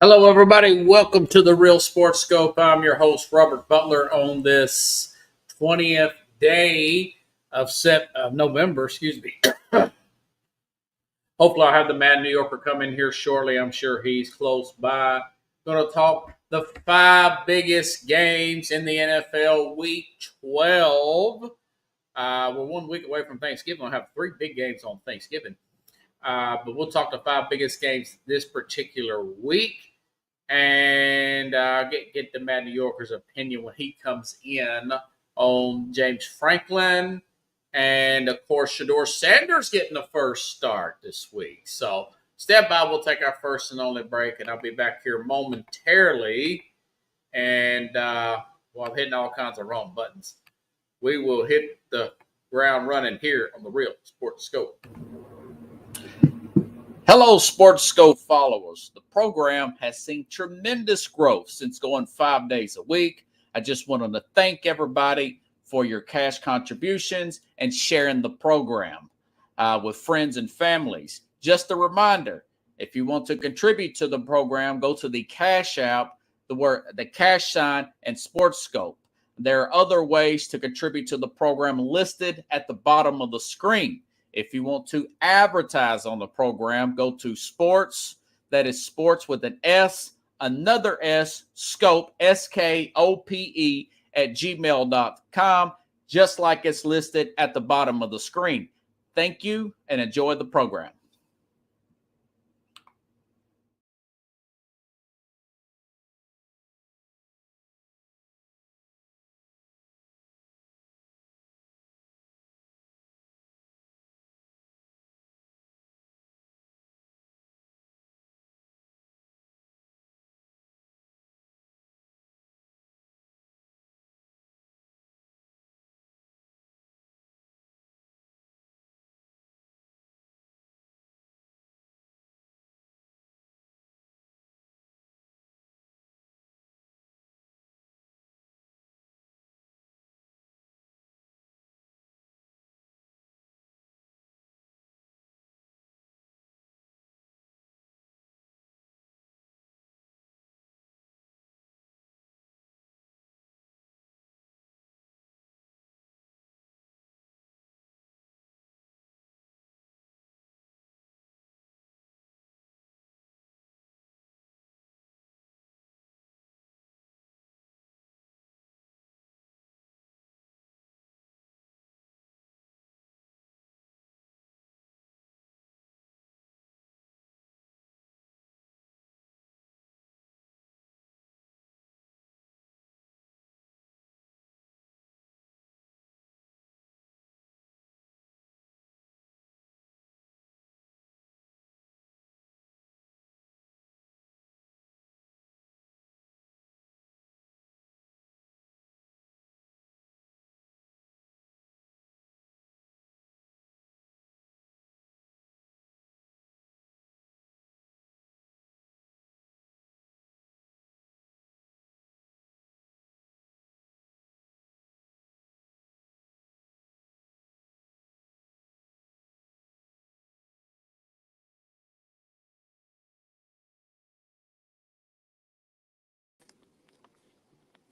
Hello, everybody. Welcome to the Real Sports Scope. I'm your host, Robert Butler, on this 20th day of November. Excuse me. Hopefully, I'll have the Mad New Yorker come in here shortly. I'm sure he's close by. Going to talk the five biggest games in the NFL Week 12. We're 1 week away from Thanksgiving. We'll have three big games on Thanksgiving. But we'll talk the five biggest games this particular week and get the Mad New Yorker's opinion when he comes in on James Franklin. And of course, Shedeur Sanders getting the first start this week. So step by, we'll take our first and only break, and I'll be back here momentarily. And I'm hitting all kinds of wrong buttons. We will hit the ground running here on the Real Sports Scope. Hello, Sports Scope followers. The program has seen tremendous growth since going 5 days a week. I just wanted to thank everybody for your cash contributions and sharing the program with friends and families. Just a reminder, if you want to contribute to the program, go to the Cash App, the cash sign, and Sports Scope. There are other ways to contribute to the program listed at the bottom of the screen. If you want to advertise on the program, go to sports, that is sports with an S, another S, scope, SKOPE, at gmail.com, just like it's listed at the bottom of the screen. Thank you and enjoy the program.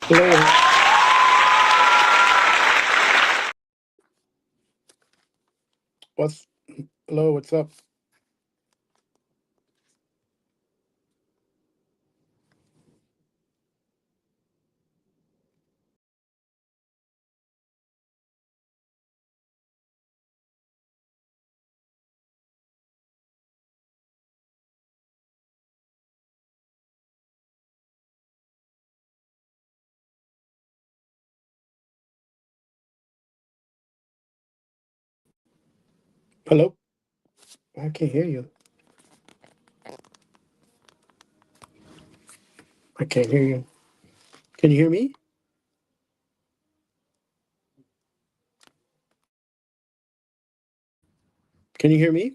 Hello. What's Hello, what's up? Hello? I can't hear you. I can't hear you. Can you hear me? Can you hear me?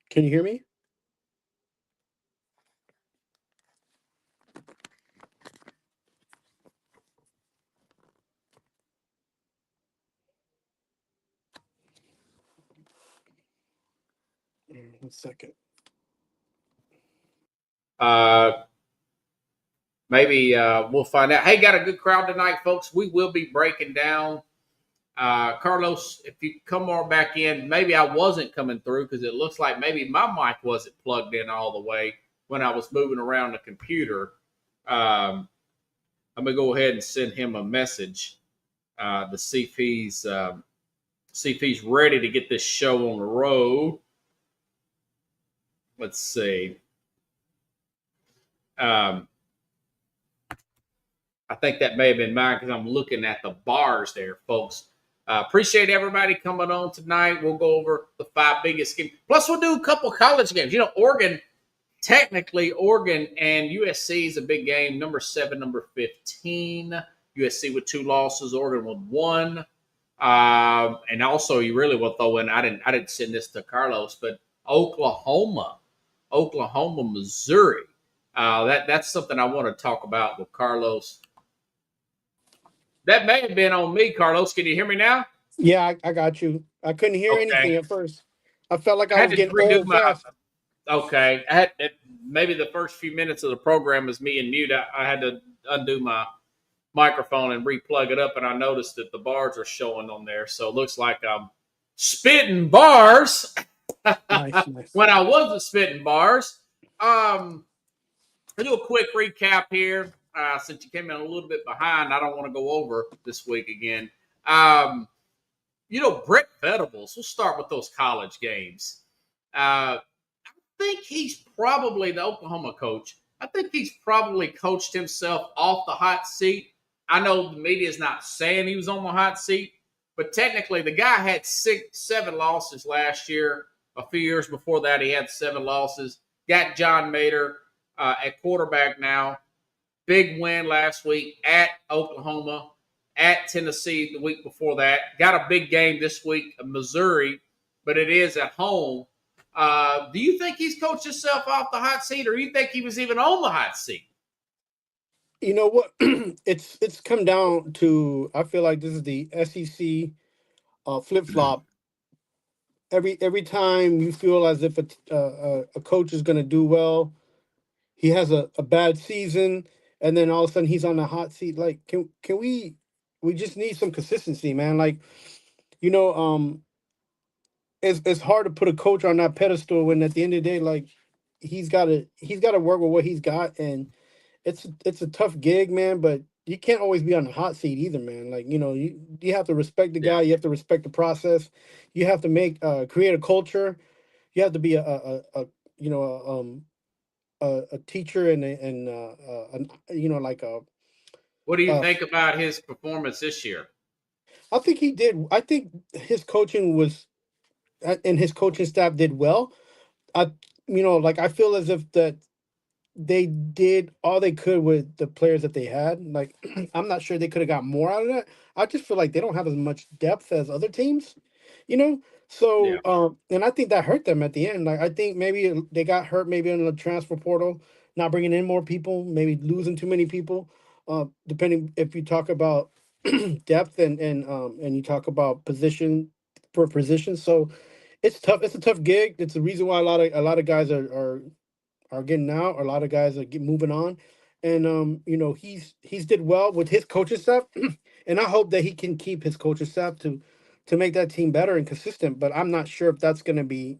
Can you hear me? 1 second. Maybe we'll find out. Hey, got a good crowd tonight, folks. We will be breaking down. Carlos, if you come more back in, maybe I wasn't coming through because it looks like maybe my mic wasn't plugged in all the way when I was moving around the computer. I'm gonna go ahead and send him a message to see if he's ready to get this show on the road. Let's see. I think that may have been mine because I'm looking at the bars there, folks. Appreciate everybody coming on tonight. We'll go over the 5 biggest games. Plus, we'll do a couple college games. You know, Oregon and USC is a big game. Number 7, number 15. USC with 2 losses. Oregon with 1. And also, you really will throw in. I didn't send this to Carlos, but Oklahoma, Missouri. That's something I want to talk about with Carlos. That may have been on me, Carlos. Can you hear me now? Yeah, I got you. I couldn't hear anything at first. I felt like I was getting old fast. Okay. I had maybe the first few minutes of the program was me and mute. I had to undo my microphone and replug it up, and I noticed that the bars are showing on there. So it looks like I'm spitting bars Nice. when I wasn't spitting bars. I'll do a quick recap here. Since you came in a little bit behind, I don't want to go over this week again. You know, Brent Venables, we'll start with those college games. I think he's probably the Oklahoma coach. I think he's probably coached himself off the hot seat. I know the media is not saying he was on the hot seat, but technically the guy had 7 losses last year. A few years before that, he had 7 losses. Got John Mater at quarterback now. Big win last week at Oklahoma, at Tennessee the week before that. Got a big game this week in Missouri, but it is at home. Do you think he's coached himself off the hot seat, or do you think he was even on the hot seat? You know what? It's come down to, I feel like this is the SEC flip flop. Every time you feel as if a coach is going to do well, he has a bad season, and then all of a sudden he's on the hot seat. Like, can we just need some consistency, man? Like, you know, it's hard to put a coach on that pedestal when at the end of the day, like, he's got to work with what he's got, and it's a tough gig, man. But you can't always be on the hot seat either, man. Like, you know, you have to respect the guy, you have to respect the process, you have to create a culture, you have to be a teacher and you know, like a. What do you think about his performance this year? I think he did. I think his coaching was, and his coaching staff did well. I feel as if that they did all they could with the players that they had. Like, I'm not sure they could have got more out of that. I just feel like they don't have as much depth as other teams, you know. So, and I think that hurt them at the end. Like, I think maybe they got hurt maybe in the transfer portal, not bringing in more people, maybe losing too many people. Depending if you talk about depth and you talk about position per position. So it's tough. It's a tough gig. It's the reason why a lot of guys are getting out. A lot of guys are moving on, and you know, he's did well with his coaching staff, and I hope that he can keep his coaching staff to make that team better and consistent. But I'm not sure if that's going to be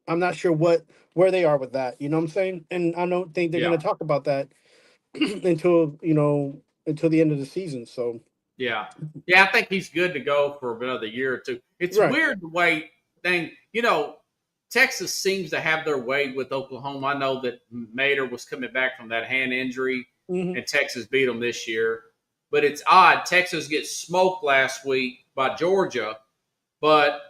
I'm not sure where they are with that. You know what I'm saying? And I don't think they're going to talk about that until the end of the season. So yeah, I think he's good to go for another year or two. It's weird the way Texas seems to have their way with Oklahoma. I know that Mater was coming back from that hand injury, and Texas beat them this year. But it's odd. Texas gets smoked last week by Georgia, but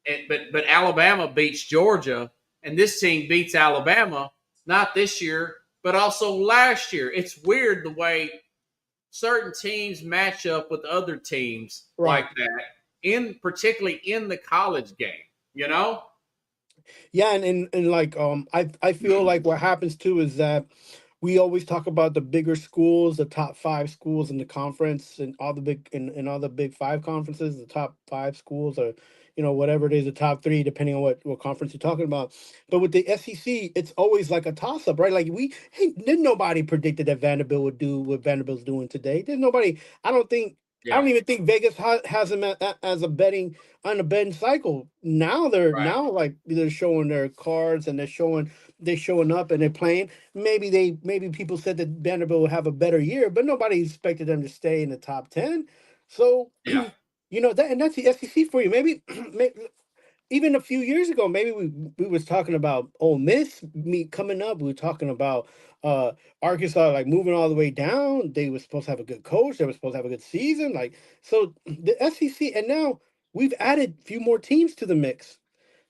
Alabama beats Georgia, and this team beats Alabama, not this year, but also last year. It's weird the way certain teams match up with other teams like that, particularly in the college game. You know? Yeah, and like I feel like what happens too is that we always talk about the bigger schools, the top 5 schools in the conference, and all the big 5 conferences. The top 5 schools are, whatever it is, the top three, depending on what conference you're talking about. But with the SEC, it's always like a toss up, right? Like didn't nobody predicted that Vanderbilt would do what Vanderbilt's doing today. There's nobody. I don't think. I Yeah. don't even think Vegas has them as a betting on a betting cycle. Now Right. like they're showing their cards and they're showing up and they're playing. Maybe people said that Vanderbilt would have a better year, but nobody expected them to stay in the top 10. So Yeah. that, and that's the SEC for you. Maybe even a few years ago, maybe we was talking about Ole Miss me coming up. We were talking about Arkansas like moving all the way down. They were supposed to have a good coach. They were supposed to have a good season. Like so, the SEC, and now we've added a few more teams to the mix.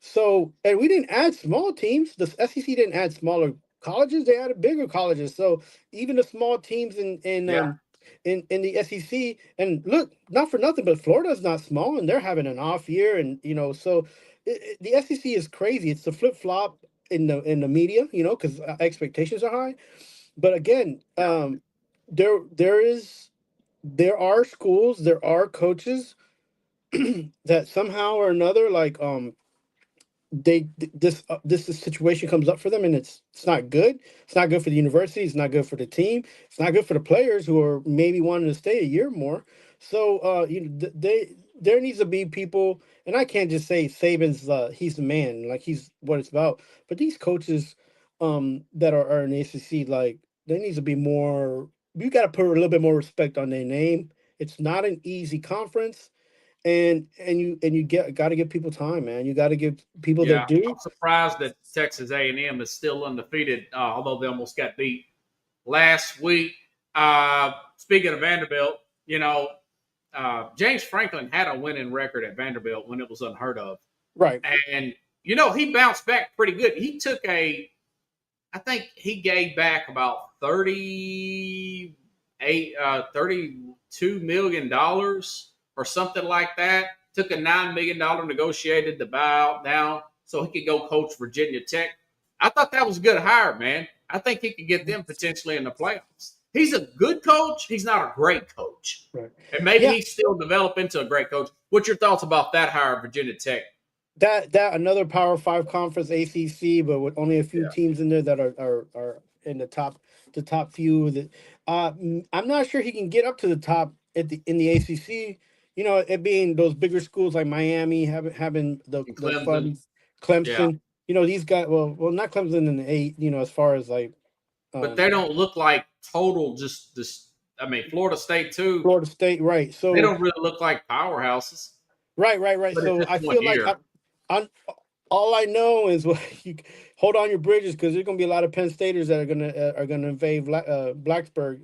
So, and we didn't add small teams. The SEC didn't add smaller colleges. They added bigger colleges. So even the small teams Yeah. in the SEC, and look, not for nothing, but Florida's not small, and they're having an off year, and so the SEC is crazy. It's the flip flop in the media, because expectations are high. But again, Yeah. there are schools, there are coaches that somehow or another, like this situation comes up for them, and it's not good. It's not good for the university. It's not good for the team. It's not good for the players who are maybe wanting to stay a year more. So there needs to be people, and I can't just say Saban's he's the man, like he's what it's about. But these coaches that are in the ACC, like there needs to be more. You got to put a little bit more respect on their name. It's not an easy conference, and you got to give people time, man. You got to give people their Yeah. I'm due. surprised that Texas A&M is still undefeated, although they almost got beat last week. Speaking of Vanderbilt, James Franklin had a winning record at Vanderbilt when it was unheard of. Right. And, he bounced back pretty good. He took I think he gave back about $32 million or something like that. Took a $9 million negotiated to buy out now so he could go coach Virginia Tech. I thought that was a good hire, man. I think he could get them potentially in the playoffs. He's a good coach. He's not a great coach. Right. And maybe Yeah. he's still developing into a great coach. What's your thoughts about that hire, Virginia Tech? That another Power Five conference, ACC, but with only a few Yeah. teams in there that are in the top few. That I'm not sure he can get up to the top in the ACC. It being those bigger schools like Miami having And the Clemson. fun, Yeah. Clemson. These guys. Well, not Clemson in the eight. As far as like But they don't look like total just this. I mean, Florida State too. Florida State, right? They So don't really look like powerhouses. right. But at So this I point feel like here, I'm all I know is what you hold on your bridges, because there's going to be a lot of Penn Staters that are gonna invade Blacksburg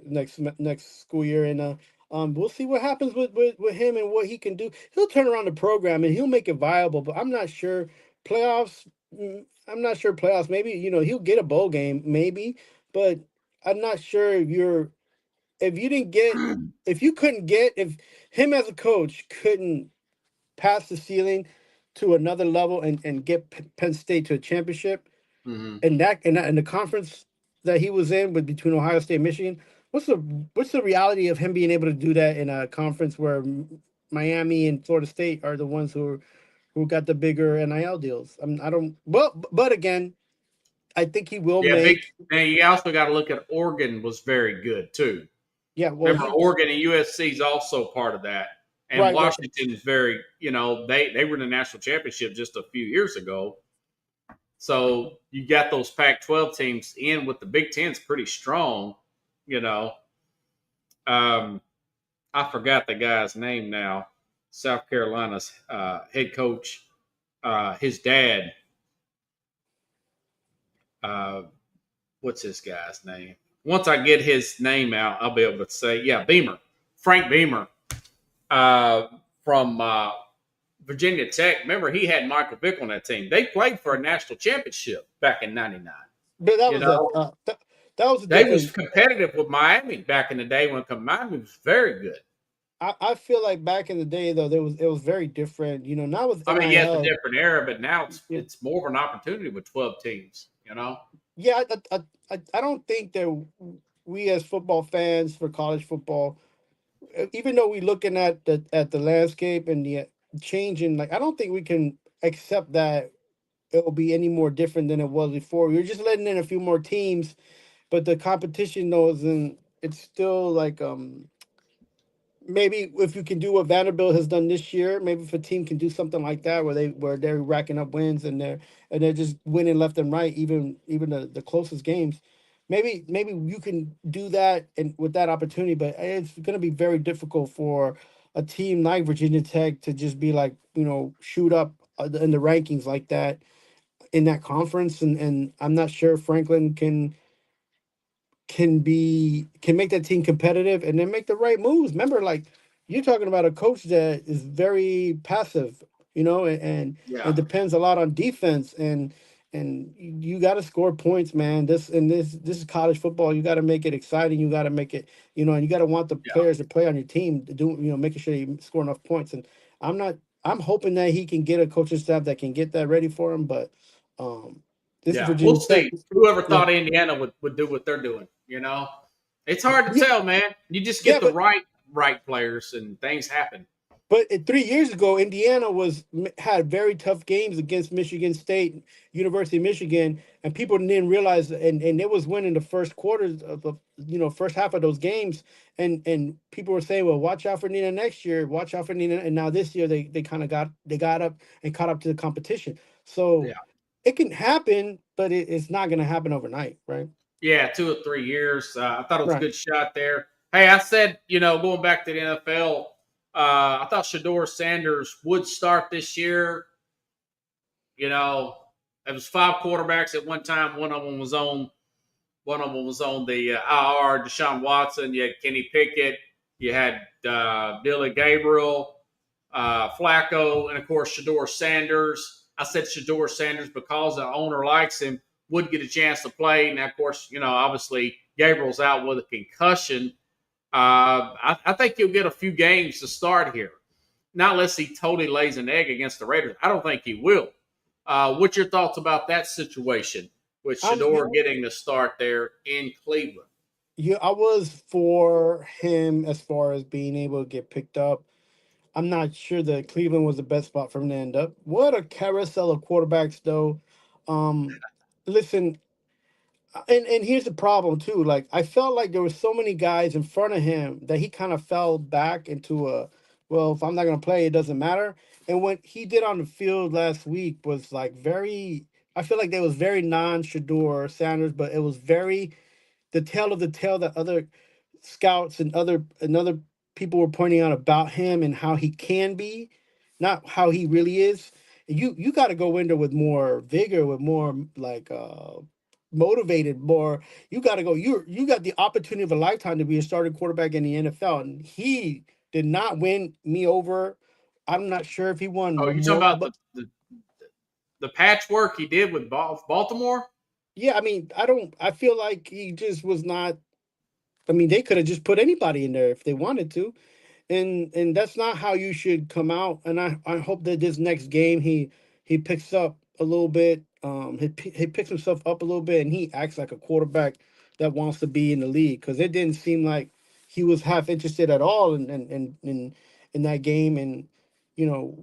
next school year, and we'll see what happens with him and what he can do. He'll turn around the program and he'll make it viable, but I'm not sure playoffs. I'm not sure playoffs. Maybe he'll get a bowl game, maybe, but I'm not sure if you didn't get if you couldn't get if him as a coach couldn't pass the ceiling to another level and get Penn State to a championship, mm-hmm. and the conference that he was in with between Ohio State and Michigan. What's the reality of him being able to do that in a conference where Miami and Florida State are the ones who got the bigger NIL deals? I don't. Well, but again, I think he will Yeah, big. make. And you also got to look at Oregon was very good too. Yeah, well, Remember, Oregon and USC is also part of that. And right. Washington is very, they were in the national championship just a few years ago. So you got those Pac-12 teams in with the Big Ten's pretty strong. You know, I forgot the guy's name now. South Carolina's head coach, his dad. Uh, what's this guy's name? Once I get his name out, I'll be able to say, yeah, Beamer, Frank Beamer, from Virginia Tech. Remember, he had Michael Vick on that team. They played for a national championship back in '99. But that You was know, that was a they was different. competitive with Miami back in the day when Miami was very good. I feel like back in the day though, it was very different. Not with I mean, yeah, it's a NIL. different era, but now Yeah, it's more of an opportunity with 12 teams. You know, yeah. I don't think that we as football fans for college football, even though we're looking at the landscape and changing. Like I don't think we can accept that it'll be any more different than it was before. You're just letting in a few more teams, but the competition though isn't. It's still like maybe if you can do what Vanderbilt has done this year, maybe if a team can do something like that where they're racking up wins and they're just winning left and right, even the closest games. Maybe you can do that and with that opportunity, but it's going to be very difficult for a team like Virginia Tech to just be like shoot up in the rankings like that in that conference, and I'm not sure Franklin can make that team competitive and then make the right moves. Remember, like you're talking about a coach that is very passive, and Yeah. depends a lot on defense and you got to score points, man. This is college football. You got to make it exciting. You got to make it, and you got to want the Yeah. players to play on your team to do, making sure you score enough points. And I'm not. I'm hoping that he can get a coaching staff that can get that ready for him. But um, this is Yeah. We'll Virginia Tech. see. Whoever Yeah, thought Indiana would do what they're doing, It's hard to yeah, tell, man. You just yeah. get the right players and things happen. But 3 years ago, Indiana had very tough games against Michigan State, University of Michigan, and people didn't realize, and it was winning the first quarters of the first half of those games, and people were saying, well, watch out for Nina next year, watch out for Nina, and now this year they kind of got up and caught up to the competition. So Yeah. it can happen, but it's not going to happen overnight, right? Yeah, 2 or 3 years. I thought it was a Right. good shot there. Hey, I said, going back to the NFL, I thought Shador Sanders would start this year. It was 5 quarterbacks at one time. One of them was on the IR. Deshaun Watson. You had Kenny Pickett. You had Billy Gabriel, Flacco, and of course Shador Sanders. I said Shador Sanders because the owner likes him, would get a chance to play. Now, of course, obviously Gabriel's out with a concussion. I think he'll get a few games to start here. Not unless he totally lays an egg against the Raiders. I don't think he will. What's your thoughts about that situation with I'm Shador getting the start there in Cleveland? Yeah, I was for him as far as being able to get picked up. I'm not sure that Cleveland was the best spot for him to end up. What a carousel of quarterbacks, though. Um, Listen, and here's the problem too. Like I felt like there were so many guys in front of him that he kind of fell back into well, if I'm not gonna play, it doesn't matter. And what he did on the field last week was like very. I feel like there was very non-Shador Sanders, but it was very the tale of the tale that other scouts and other people were pointing out about him and how he can be, not how he really is. And you got to go in there with more vigor, with more like motivated, more. You got to go. You got the opportunity of a lifetime to be a starting quarterback in the NFL, and he did not win me over. I'm not sure if he won Oh, you talking more, about but the patchwork he did with Baltimore? yeah, I mean, I feel like he just was not. I mean, they could have just put anybody in there if they wanted to, and that's not how you should come out. And I hope that this next game he picks up a little bit. He picks himself up a little bit, and he acts like a quarterback that wants to be in the league because it didn't seem like he was half interested at all in that game. And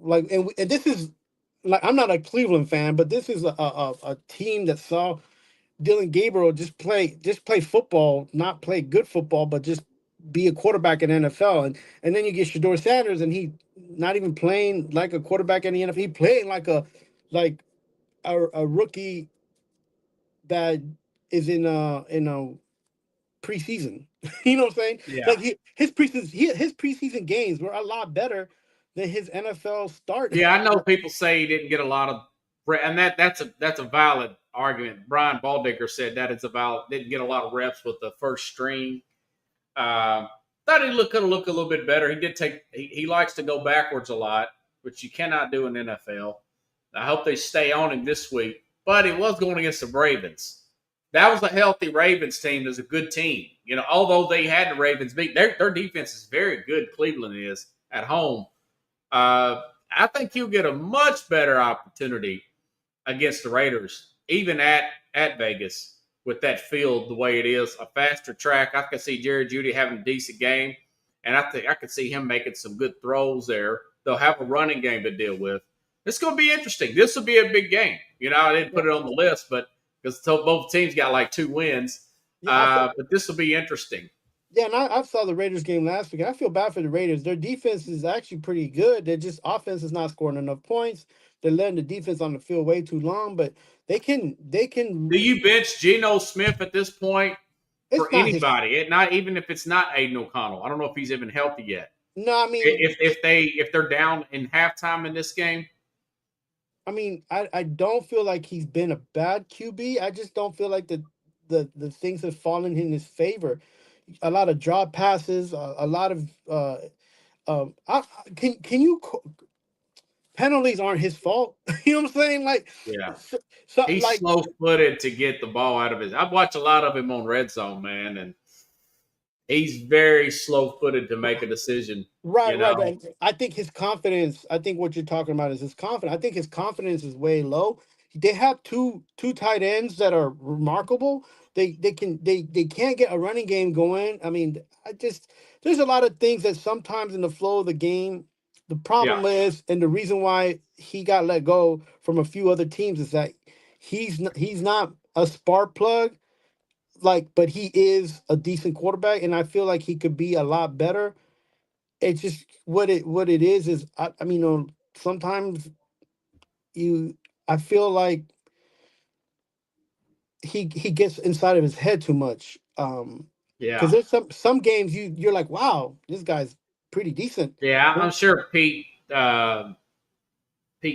like and this is like I'm not a Cleveland fan, but this is a team that saw Dylan Gabriel just play football, not play good football, but just be a quarterback in NFL. And then you get Shador Sanders, and he not even playing like a quarterback in the NFL. He playing like a rookie that is in a preseason. You know what I'm saying? Yeah. Like his preseason games were a lot better than his NFL start. Yeah, I know people say he didn't get a lot of, and that's a valid argument. Brian Baldinger said that it's about didn't get a lot of reps with the first string. Uh, Thought he could have looked a little bit better. He did take. He likes to go backwards a lot, which you cannot do in NFL. I hope they stay on him this week. But it was going against the Ravens. That was a healthy Ravens team. There's a good team. Although they had the Ravens beat, their defense is very good. Cleveland is at home. I think he'll get a much better opportunity against the Raiders, even at Vegas with that field the way it is, a faster track. I could see Jerry Jeudy having a decent game, and I think I could see him making some good throws there. They'll have a running game to deal with. It's going to be interesting. This will be a big game. I didn't put it on the list, but because both teams got like 2 wins. But this will be interesting. Yeah, and I saw the Raiders game last week. I feel bad for the Raiders. Their defense is actually pretty good. They're just offense is not scoring enough points. They're letting the defense on the field way too long, but they can. Do you bench Geno Smith at this point for anybody? Not even if it's not Aiden O'Connell. I don't know if he's even healthy yet. No, I mean, if they're down in halftime in this game. I mean, I don't feel like he's been a bad QB. I just don't feel like the things have fallen in his favor. A lot of drop passes, a lot of can you penalties aren't his fault. You know what I'm saying? Like, yeah, so, he's like, slow-footed to get the ball out of his. I've watched a lot of him on Red Zone, man, and he's very slow-footed to make a decision. Right. I think his confidence. I think what you're talking about is his confidence. I think his confidence is way low. They have two tight ends that are remarkable. They can't get a running game going. I mean, there's a lot of things that sometimes in the flow of the game, the problem is, and the reason why he got let go from a few other teams is that he's not a spark plug, but he is a decent quarterback, and I feel like he could be a lot better. It's just what it is I mean, sometimes I feel like he gets inside of his head too much. Because there's some games you're like, wow, this guy's pretty decent. Yeah, I'm sure Pete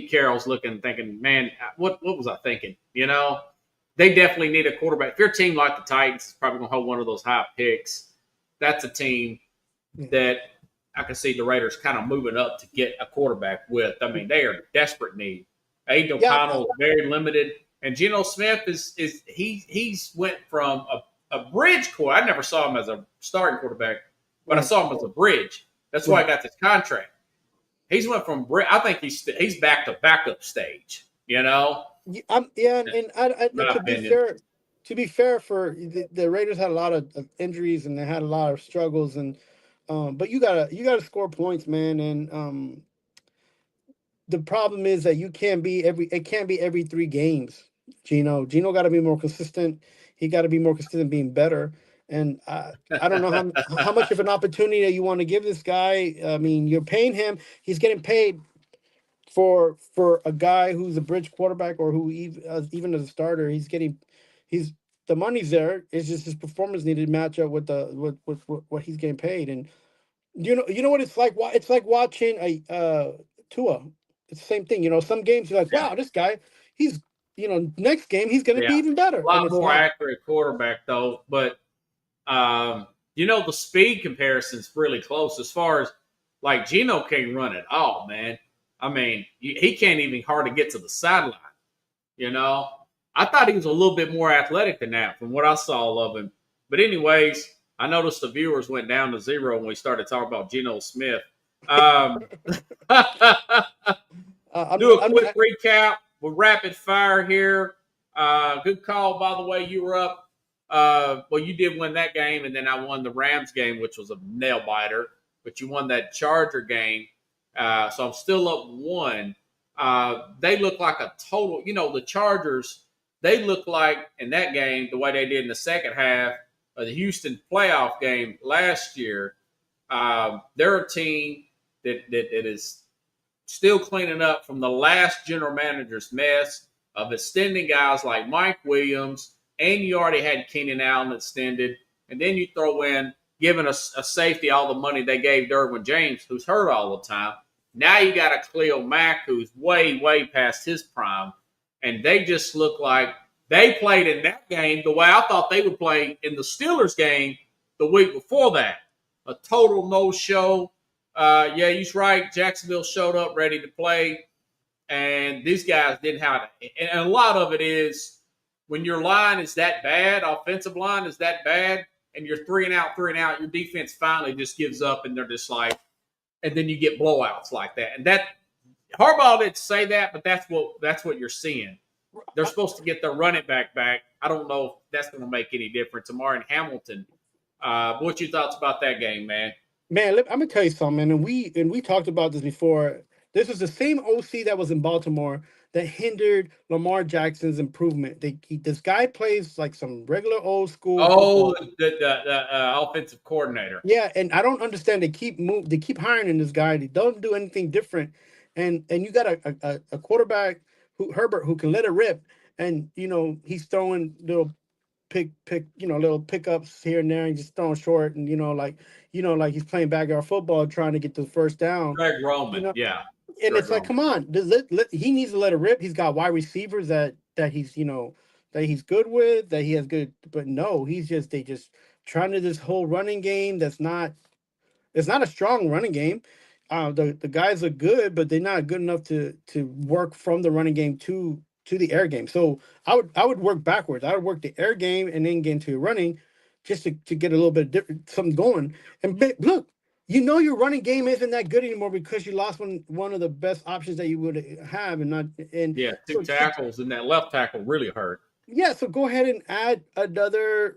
Carroll's thinking, man, what was I thinking? They definitely need a quarterback. If you're a team like the Titans, it's probably going to hold one of those high picks. That's a team that I can see the Raiders kind of moving up to get a quarterback with. I mean, they are in desperate need. Aiden O'Connell is very limited. And Geno Smith he's went from a bridge quarterback. I never saw him as a starting quarterback, but I saw him as a bridge. That's why I got this contract. He's went from I think he's back to backup stage. And to be fair, for the Raiders had a lot of injuries and they had a lot of struggles, and but you gotta score points, man. And the problem is that it can't be every 3 games. Geno got to be more consistent. He got to be more consistent, being better. And I don't know how much of an opportunity that you want to give this guy. I mean, you're paying him. He's getting paid for a guy who's a bridge quarterback, or who even as a starter, the money's there. It's just his performance needed to match up with what he's getting paid. And you know what it's like. It's like watching a Tua. It's the same thing. Some games you're like, wow, this guy, he's next game he's going to be even better. A lot more accurate quarterback though, but the speed comparison's really close as far as like Geno can't run at all, man. I mean, he can't even hardly get to the sideline. I thought he was a little bit more athletic than that from what I saw of him. But anyways, I noticed the viewers went down to 0 when we started talking about Geno Smith. Do a quick recap. We're rapid fire here. Good call, by the way. You were up. You did win that game, and then I won the Rams game, which was a nail biter. But you won that Charger game, so I'm still up 1. They look like a total. The Chargers. They look like in that game the way they did in the second half of the Houston playoff game last year. They're a team that is still cleaning up from the last general manager's mess of extending guys like Mike Williams, and you already had Keenan Allen extended, and then you throw in giving a safety all the money they gave Derwin James, who's hurt all the time. Now you got a Khalil Mack who's way, way past his prime, and they just look like they played in that game the way I thought they would play in the Steelers game the week before that. A total no-show. You're right. Jacksonville showed up ready to play, and these guys didn't have it. And a lot of it is when your line is that bad, offensive line is that bad, and you're 3 and out, your defense finally just gives up, and they're just like, and then you get blowouts like that. And that Harbaugh didn't say that, but that's what you're seeing. They're supposed to get their running back. I don't know if that's going to make any difference. Amari Hamilton. What's your thoughts about that game, man? Man, I'm gonna tell you something, and we talked about this before. This was the same OC that was in Baltimore that hindered Lamar Jackson's improvement. This guy plays like some regular old school Oh, football. the offensive coordinator. Yeah, and I don't understand. They keep hiring this guy. They don't do anything different, and you got a quarterback Herbert who can let it rip, and he's throwing little little pickups here and there, and just throwing short, and like he's playing backyard football, trying to get the first down. Greg You Roman. know, Yeah. and Greg it's like, Roman. come on, he needs to let it rip. He's got wide receivers that he's good with, that he has good, but no, they just trying to this whole running game that's not. It's not a strong running game. The guys are good, but they're not good enough to work from the running game to the air game. So I would work backwards. I would work the air game and then get into running, just to get a little bit different something going. And look, your running game isn't that good anymore because you lost one of the best options that you would have, and not and Yeah, two so tackles, and that left tackle really hurt. yeah, so go ahead and add another,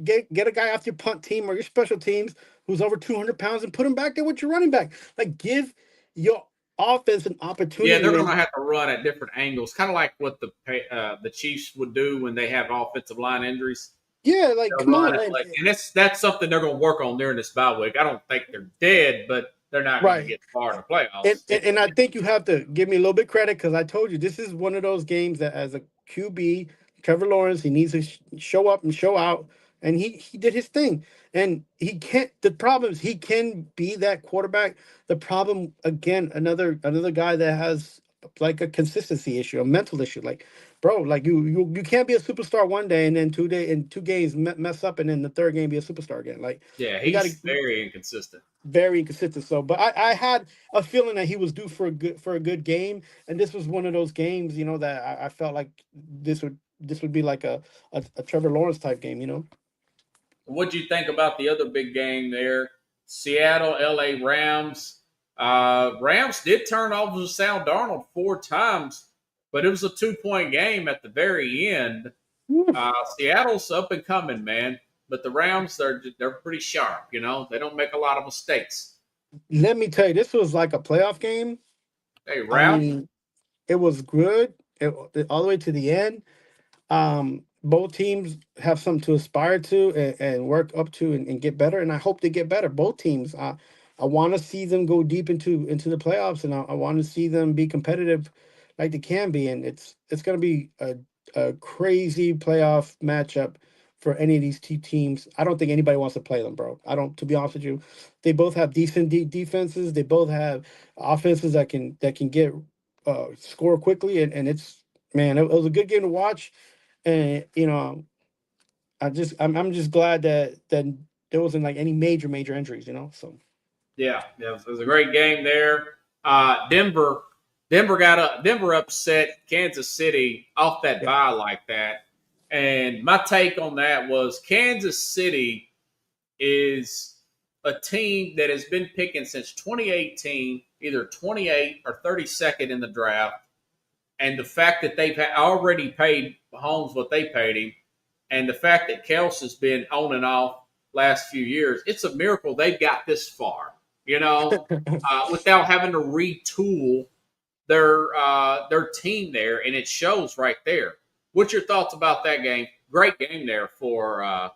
get a guy off your punt team or your special teams who's over 200 pounds and put him back there with your running back. Like, give your offense an Yeah, they're opportunity. going to have to run at different angles, kind of like what the Chiefs would do when they have offensive line injuries. Yeah, like, They'll come run on. it and that's something they're going to work on during this bye week. I don't think they're dead, but they're not going to Right. get far in the playoffs. And I think you have to give me a little bit credit because I told you this is one of those games that, as a QB, Trevor Lawrence, he needs to show up and show out, and he did his thing. And he can't. The problem is he can be that quarterback. The problem, again, another guy that has like a consistency issue, a mental issue. Like, bro, like you can't be a superstar one day and then 2 games mess up, and then the third game be a superstar again. Like, Yeah, you got to he's very inconsistent. very inconsistent. So, but I had a feeling that he was due for a good game, and this was one of those games, that I felt like this would be like a Trevor Lawrence type game. What do you think about the other big game there? Seattle, LA Rams. Rams did turn over Sam Darnold 4 times, but it was a 2-point game at the very end. Seattle's up and coming, man. But the Rams, they're pretty sharp. They don't make a lot of mistakes. Let me tell you, this was like a playoff game. Hey, I Ralph. mean, it was good all the way to the end. Both teams have something to aspire to and work up to and get better, and I hope they get better. Both teams. I want to see them go deep into the playoffs, and I want to see them be competitive like they can be. And it's going to be a crazy playoff matchup for any of these two teams. I don't think anybody wants to play them, bro. I don't. To be honest with you, they both have decent defenses. They both have offenses that can get score quickly, and it's, man, it was a good game to watch. And I'm just glad that there wasn't like any major injuries. So Yeah, it was a great game there. Denver upset Kansas City off that bye like that. And my take on that was Kansas City is a team that has been picking since 2018, either 28 or 32nd in the draft. And the fact that they've already paid Mahomes what they paid him, and the fact that Kelsey's been on and off last few years, it's a miracle they've got this far, without having to retool their team there, and it shows right there. What's your thoughts about that game? Great game there for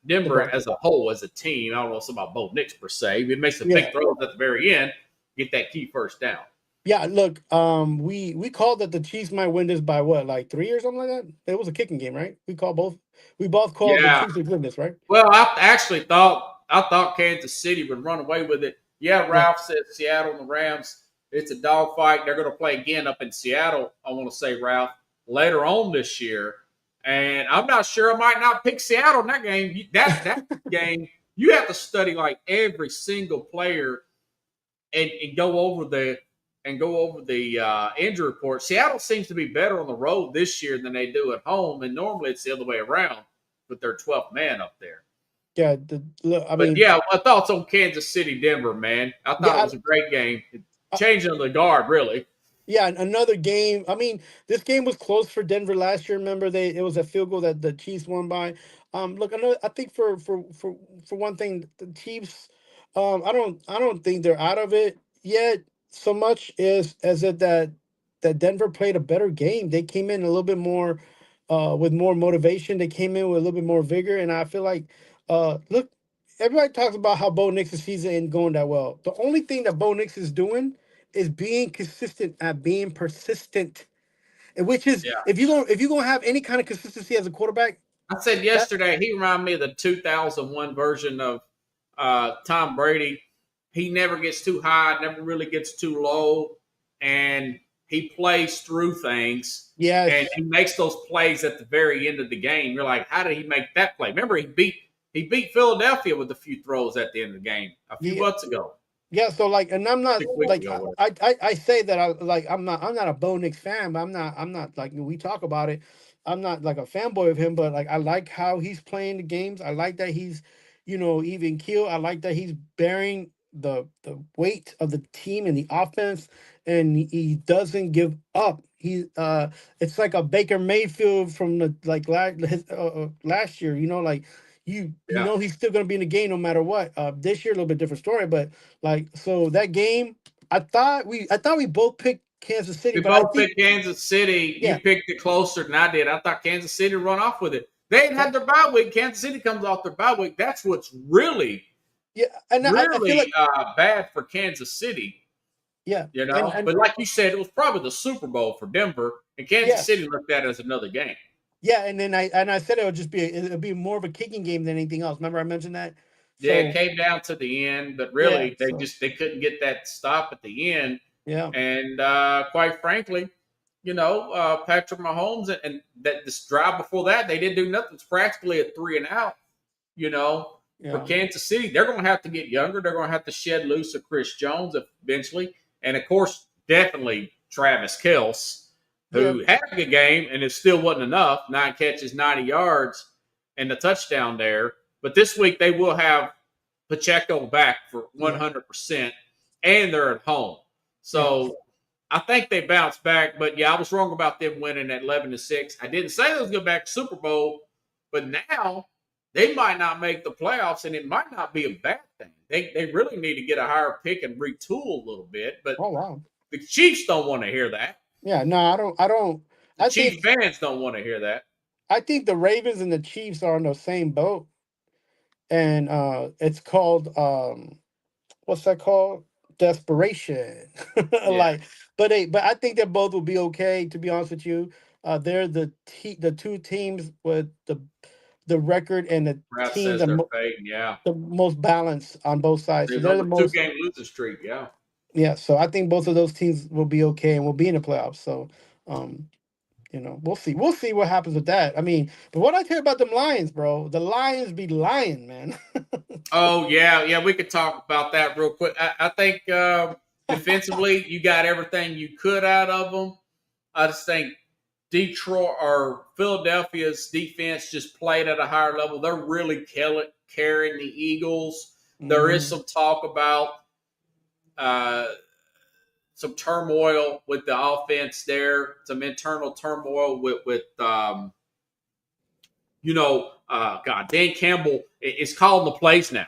Denver as a whole, as a team. I don't know about Bo Nix per se. It makes the big throws at the very end, get that key first down. Yeah, look, we called that the Chiefs might win this by what, like 3 or something like that. It was a kicking game, right? We both called the Chiefs would win this, right? Well, I thought Kansas City would run away with it. Yeah, Ralph said Seattle and the Rams, it's a dogfight. They're going to play again up in Seattle, I want to say, Ralph, later on this year. And I'm not sure, I might not pick Seattle in that game. That game, you have to study like every single player and go over the injury report. Seattle seems to be better on the road this year than they do at home, and normally it's the other way around with their 12th man up there. Yeah, my thoughts on Kansas City, Denver, man. I thought it was a great game. Changing the guard, really. Yeah, another game. I mean, this game was close for Denver last year. Remember, it was a field goal that the Chiefs won by. Look, I think for one thing, the Chiefs. I don't think they're out of it yet. So much as it that Denver played a better game. They came in a little bit more, with more motivation. They came in with a little bit more vigor, and I feel like, look, everybody talks about how Bo Nix's season ain't going that well. The only thing that Bo Nix is doing is being consistent at being persistent. And which is, Yeah. if you're gonna have any kind of consistency as a quarterback, I said that yesterday, he reminded me of the 2001 version of Tom Brady. He never gets too high, never really gets too low, and he plays through things. And yes, he makes those plays at the very end of the game. You're like, how did he make that play? Remember, he beat Philadelphia with a few throws at the end of the game a few yeah, months ago, yeah. So like, and I'm not 6 weeks like, ago. I say that I'm not a Bo Nix fan, but I'm not like, when we talk about it, I'm not like a fanboy of him, but like, I like how he's playing the games. I like that he's, even keel. I like that he's bearing the weight of the team and the offense, and he doesn't give up. It's like a Baker Mayfield from the like last year. Like, Yeah. he's still going to be in the game no matter what. This year a little bit different story, but like, so that game, I thought we both picked Kansas City, We but I both think, picked Kansas City. You yeah, picked it closer than I did. I thought Kansas City would run off with it. They ain't had their bye week. Kansas City comes off their bye week. That's what's really, yeah, and I feel really like, bad for Kansas City, yeah, you and know. But like you said, it was probably the Super Bowl for Denver, and Kansas yes, City looked at it as another game. yeah, and then I said it'll be more of a kicking game than anything else. Remember I mentioned that. Yeah, it So came down to the end, but yeah, really they couldn't get that stop at the end. yeah, And quite frankly, Patrick Mahomes and that this drive before that, they didn't do nothing. It's practically a 3-and-out. For yeah, Kansas City, they're going to have to get younger. They're going to have to shed loose of Chris Jones eventually, and of course, definitely Travis Kelce, yeah, who had a good game and it still wasn't enough. 9 catches, 90 yards, and the touchdown there. But this week they will have Pacheco back for yeah, 100%, and they're at home. yeah. So I think they bounced back. But yeah, I was wrong about them winning at 11-6. I didn't say they was going back to Super Bowl, but now they might not make the playoffs, and it might not be a bad thing. They really need to get a higher pick and retool a little bit. But Oh wow. the Chiefs don't want to hear that. Yeah, no, I don't. The I Chiefs think fans don't want to hear that. I think the Ravens and the Chiefs are in the same boat, and it's called, what's that called? Desperation. Yeah, Like, but I think that both will be okay. To be honest with you, they're the two teams with the record and the Kraft team says they're fading. Yeah, the most balanced on both sides. So there's they're the over two most, game losing streak. Yeah. yeah. So I think both of those teams will be okay and will be in the playoffs. So, um, we'll see. We'll see what happens with that. I mean, but what I hear about them Lions, bro, the Lions be lying, man. Oh yeah. We could talk about that real quick. I think defensively, you got everything you could out of them. I just think Detroit or Philadelphia's defense just played at a higher level. They're really carrying the Eagles. There is Mhm. some talk about uh, some turmoil with the offense there, some internal turmoil with God, Dan Campbell is calling the plays now.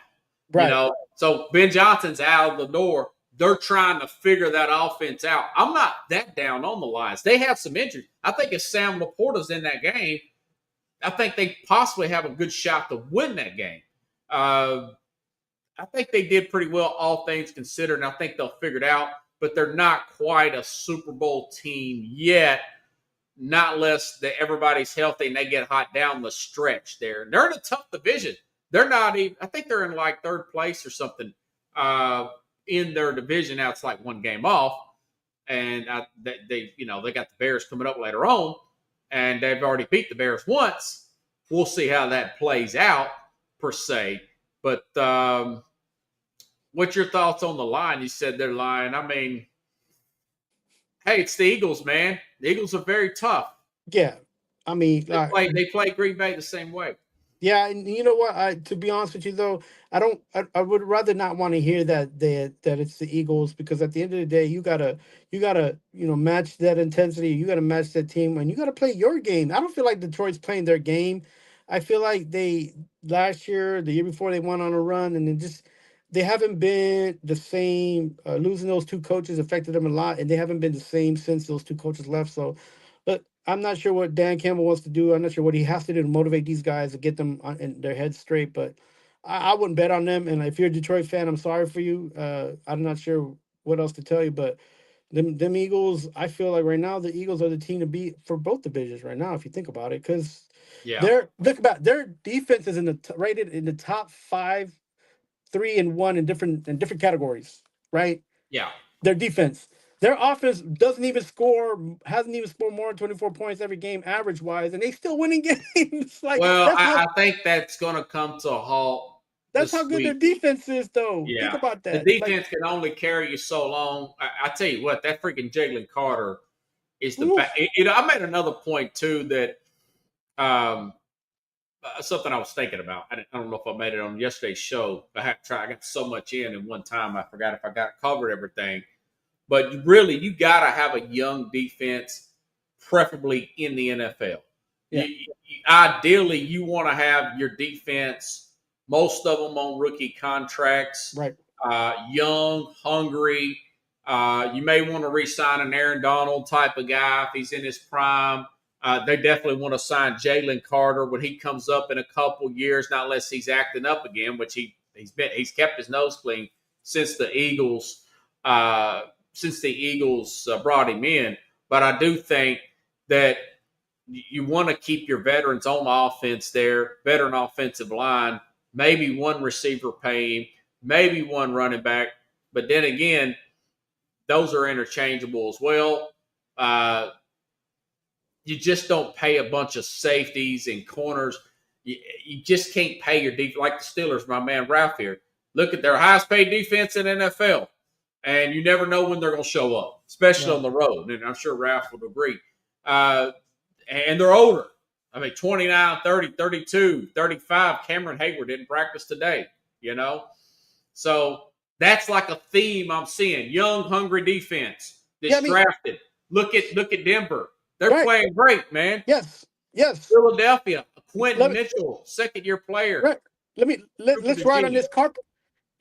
Right. So Ben Johnson's out of the door. They're trying to figure that offense out. I'm not that down on the Lions. They have some injuries. I think if Sam Laporta's in that game, I think they possibly have a good shot to win that game. I think they did pretty well, all things considered, and I think they'll figure it out. But they're not quite a Super Bowl team yet, not unless everybody's healthy and they get hot down the stretch there. And they're in a tough division. They're not even, I think they're in like third place or something in their division. Now it's like one game off. And they got the Bears coming up later on, and they've already beat the Bears once. We'll see how that plays out, per se. But what's your thoughts on the line? You said they're lying. I mean, hey, it's the Eagles, man. The Eagles are very tough. Yeah. I mean, They play Green Bay the same way. Yeah, and you know what? To be honest with you though, I don't. I would rather not want to hear that it's the Eagles, because at the end of the day, you gotta match that intensity. You gotta match that team, and you gotta play your game. I don't feel like Detroit's playing their game. I feel like they last year, the year before, they went on a run, and they haven't been the same. Losing those two coaches affected them a lot, and they haven't been the same since those two coaches left. So, but I'm not sure what Dan Campbell wants to do. I'm not sure what he has to do to motivate these guys to get them in their heads straight. But I wouldn't bet on them. And if you're a Detroit fan, I'm sorry for you. I'm not sure what else to tell you. But them Eagles, I feel like right now the Eagles are the team to beat for both divisions right now. If you think about it, because Yeah, their defense is rated in the top 5, 3, and 1 in different categories. Right, yeah. their defense. Their offense hasn't even scored more than 24 points every game, average wise, and they still winning games. Like Well, I think that's going to come to a halt that's how this good their week. defense is, though. Think Yeah, about the that. Like, defense can only carry you so long. I tell you what, that freaking Jalen Carter is the oof, back. I made another point too that um, something I was thinking about. I don't know if I made it on yesterday's show. I had to try. I got so much in one time. I forgot if I got covered everything. But you got to have a young defense, preferably in the NFL. yeah, Ideally, you want to have your defense, most of them on rookie contracts, right. young, hungry. You may want to re-sign an Aaron Donald type of guy if he's in his prime. They definitely want to sign Jalen Carter when he comes up in a couple years, not unless he's acting up again, which he's kept his nose clean since the Eagles brought him in. But I do think that you want to keep your veterans on offense there, veteran offensive line, maybe one receiver paying, maybe one running back. But then again, those are interchangeable as well. You just don't pay a bunch of safeties and corners. You just can't pay your defense like the Steelers, my man Ralph here. Look at their highest paid defense in NFL, and you never know when they're going to show up, especially Right. on the road. And I'm sure Ralph would agree. And they're older. I mean, 29, 30, 32, 35. Cameron Hayward didn't practice today, you know? So that's like a theme I'm seeing. Young, hungry defense Yeah, that's drafted. Look at Denver. They're right. playing great, man. Yes, yes. Philadelphia, Quentin Let me Mitchell, second-year player. right. Let's ride on this carpet.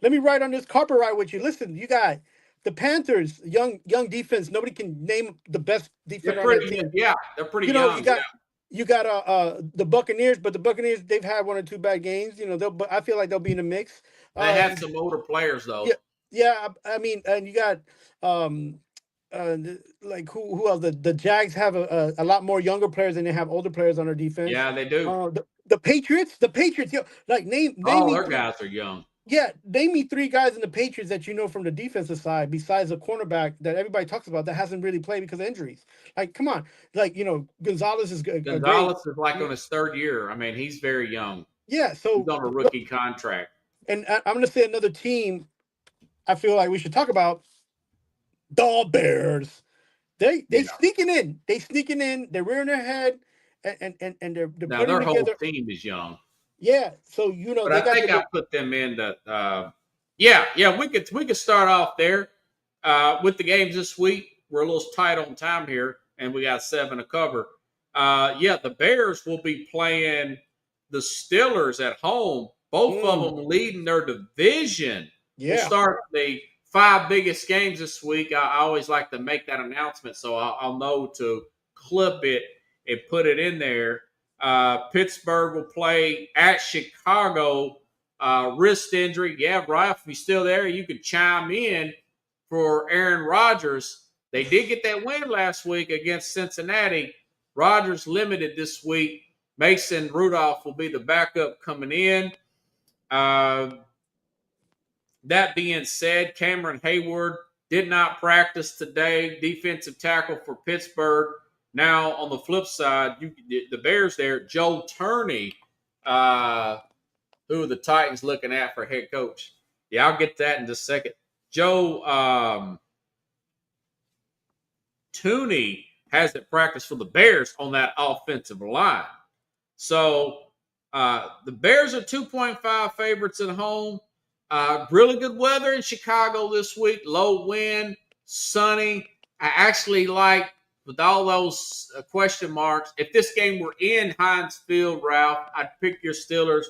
Let me ride on this carpet ride with you. Listen, you got the Panthers, young defense. Nobody can name the best defender on that team. They're pretty You know, you young. got you got the Buccaneers, but the Buccaneers, they've had 1 or 2 bad games. But I feel like they'll be in the mix. They Uh, had some older players, though. yeah, yeah. I mean, and you got um, like who else? The Jags have a lot more younger players than they have older players on their defense. Yeah, they do. The Patriots, like name All me their three. guys are young. Yeah, name me 3 guys in the Patriots that you know from the defensive side, besides a cornerback that everybody talks about that hasn't really played because of injuries. Like, come on, like Gonzalez is a great. Gonzalez is like on his third year. I mean, he's very young. Yeah, He's so on a rookie contract. and I'm going to say another team. I feel like we should talk about the Bears. They sneaking in. They sneaking in. They're rearing their head, and they're Now putting their whole together. team is young, Yeah, so but they I got think I put them in the. We could start off there with the games this week. We're a little tight on time here, and we got 7 to cover. The Bears will be playing the Steelers at home. Both of them leading their division. We'll Yeah. start the 5 biggest games this week. I always like to make that announcement so I'll know to clip it and put it in there. Pittsburgh will play at Chicago. Wrist injury. Yeah, Ralph, if you're still there, you could chime in for Aaron Rodgers. They did get that win last week against Cincinnati. Rodgers limited this week. Mason Rudolph will be the backup coming in. That being said, Cameron Hayward did not practice today, defensive tackle for Pittsburgh. Now, on the flip side, the Bears there, Joe Turney, who are the Titans looking at for head coach? Yeah, I'll get to that in just a second. Joe Tooney hasn't practiced for the Bears on that offensive line. So The Bears are 2.5 favorites at home. Really good weather in Chicago this week. Low wind, sunny. I actually like, with all those question marks, if this game were in Heinz Field, Ralph, I'd pick your Steelers.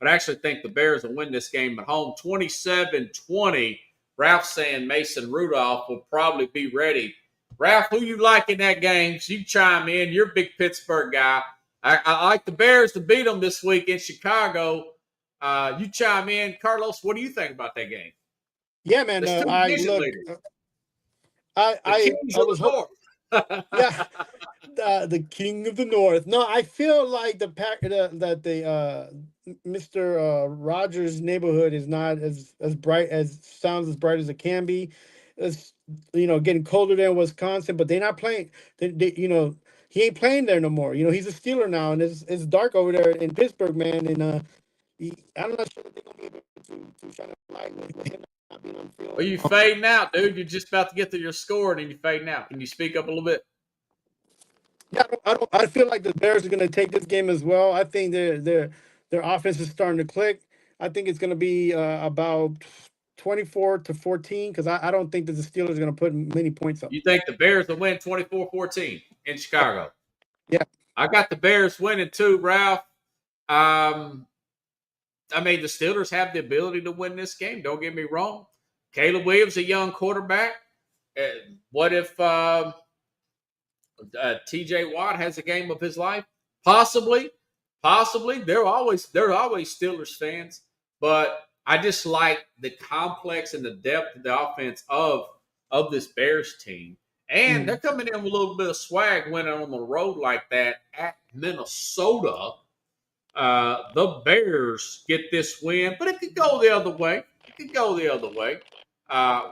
But I actually think the Bears will win this game at home 27-20. Ralph's saying Mason Rudolph will probably be ready. Ralph, who you like in that game? So you chime in. You're a big Pittsburgh guy. I like the Bears to beat them this week in Chicago. You chime in. Carlos, what do you think about that game? Yeah, man. There's two I division look. leaders. I Kings I of was the North. yeah, the king of the north. No, I feel like Mr. Rogers neighborhood is not as bright as sounds as bright as it can be. It's getting colder there in Wisconsin, but they're not playing. He ain't playing there no more. He's a Steeler now, and it's dark over there in Pittsburgh, man. And I'm not sure that they're gonna be able to shine a light with him not being on the field. Well, you fading out, dude. You're just about to get to your score, and then you fading out. Can you speak up a little bit? Yeah, I feel like the Bears are going to take this game as well. I think their offense is starting to click. I think it's going to be about 24-14 because I don't think that the Steelers are going to put many points up. You think the Bears will win 24-14 in Chicago? Yeah. I got the Bears winning too, Ralph. I mean, the Steelers have the ability to win this game. Don't get me wrong. Caleb Williams, a young quarterback. What if T.J. Watt has a game of his life? Possibly. They're always Steelers fans, but I just like the complex and the depth of the offense of this Bears team. And they're coming in with a little bit of swag winning on the road like that at Minnesota. The Bears get this win, but it could go the other way.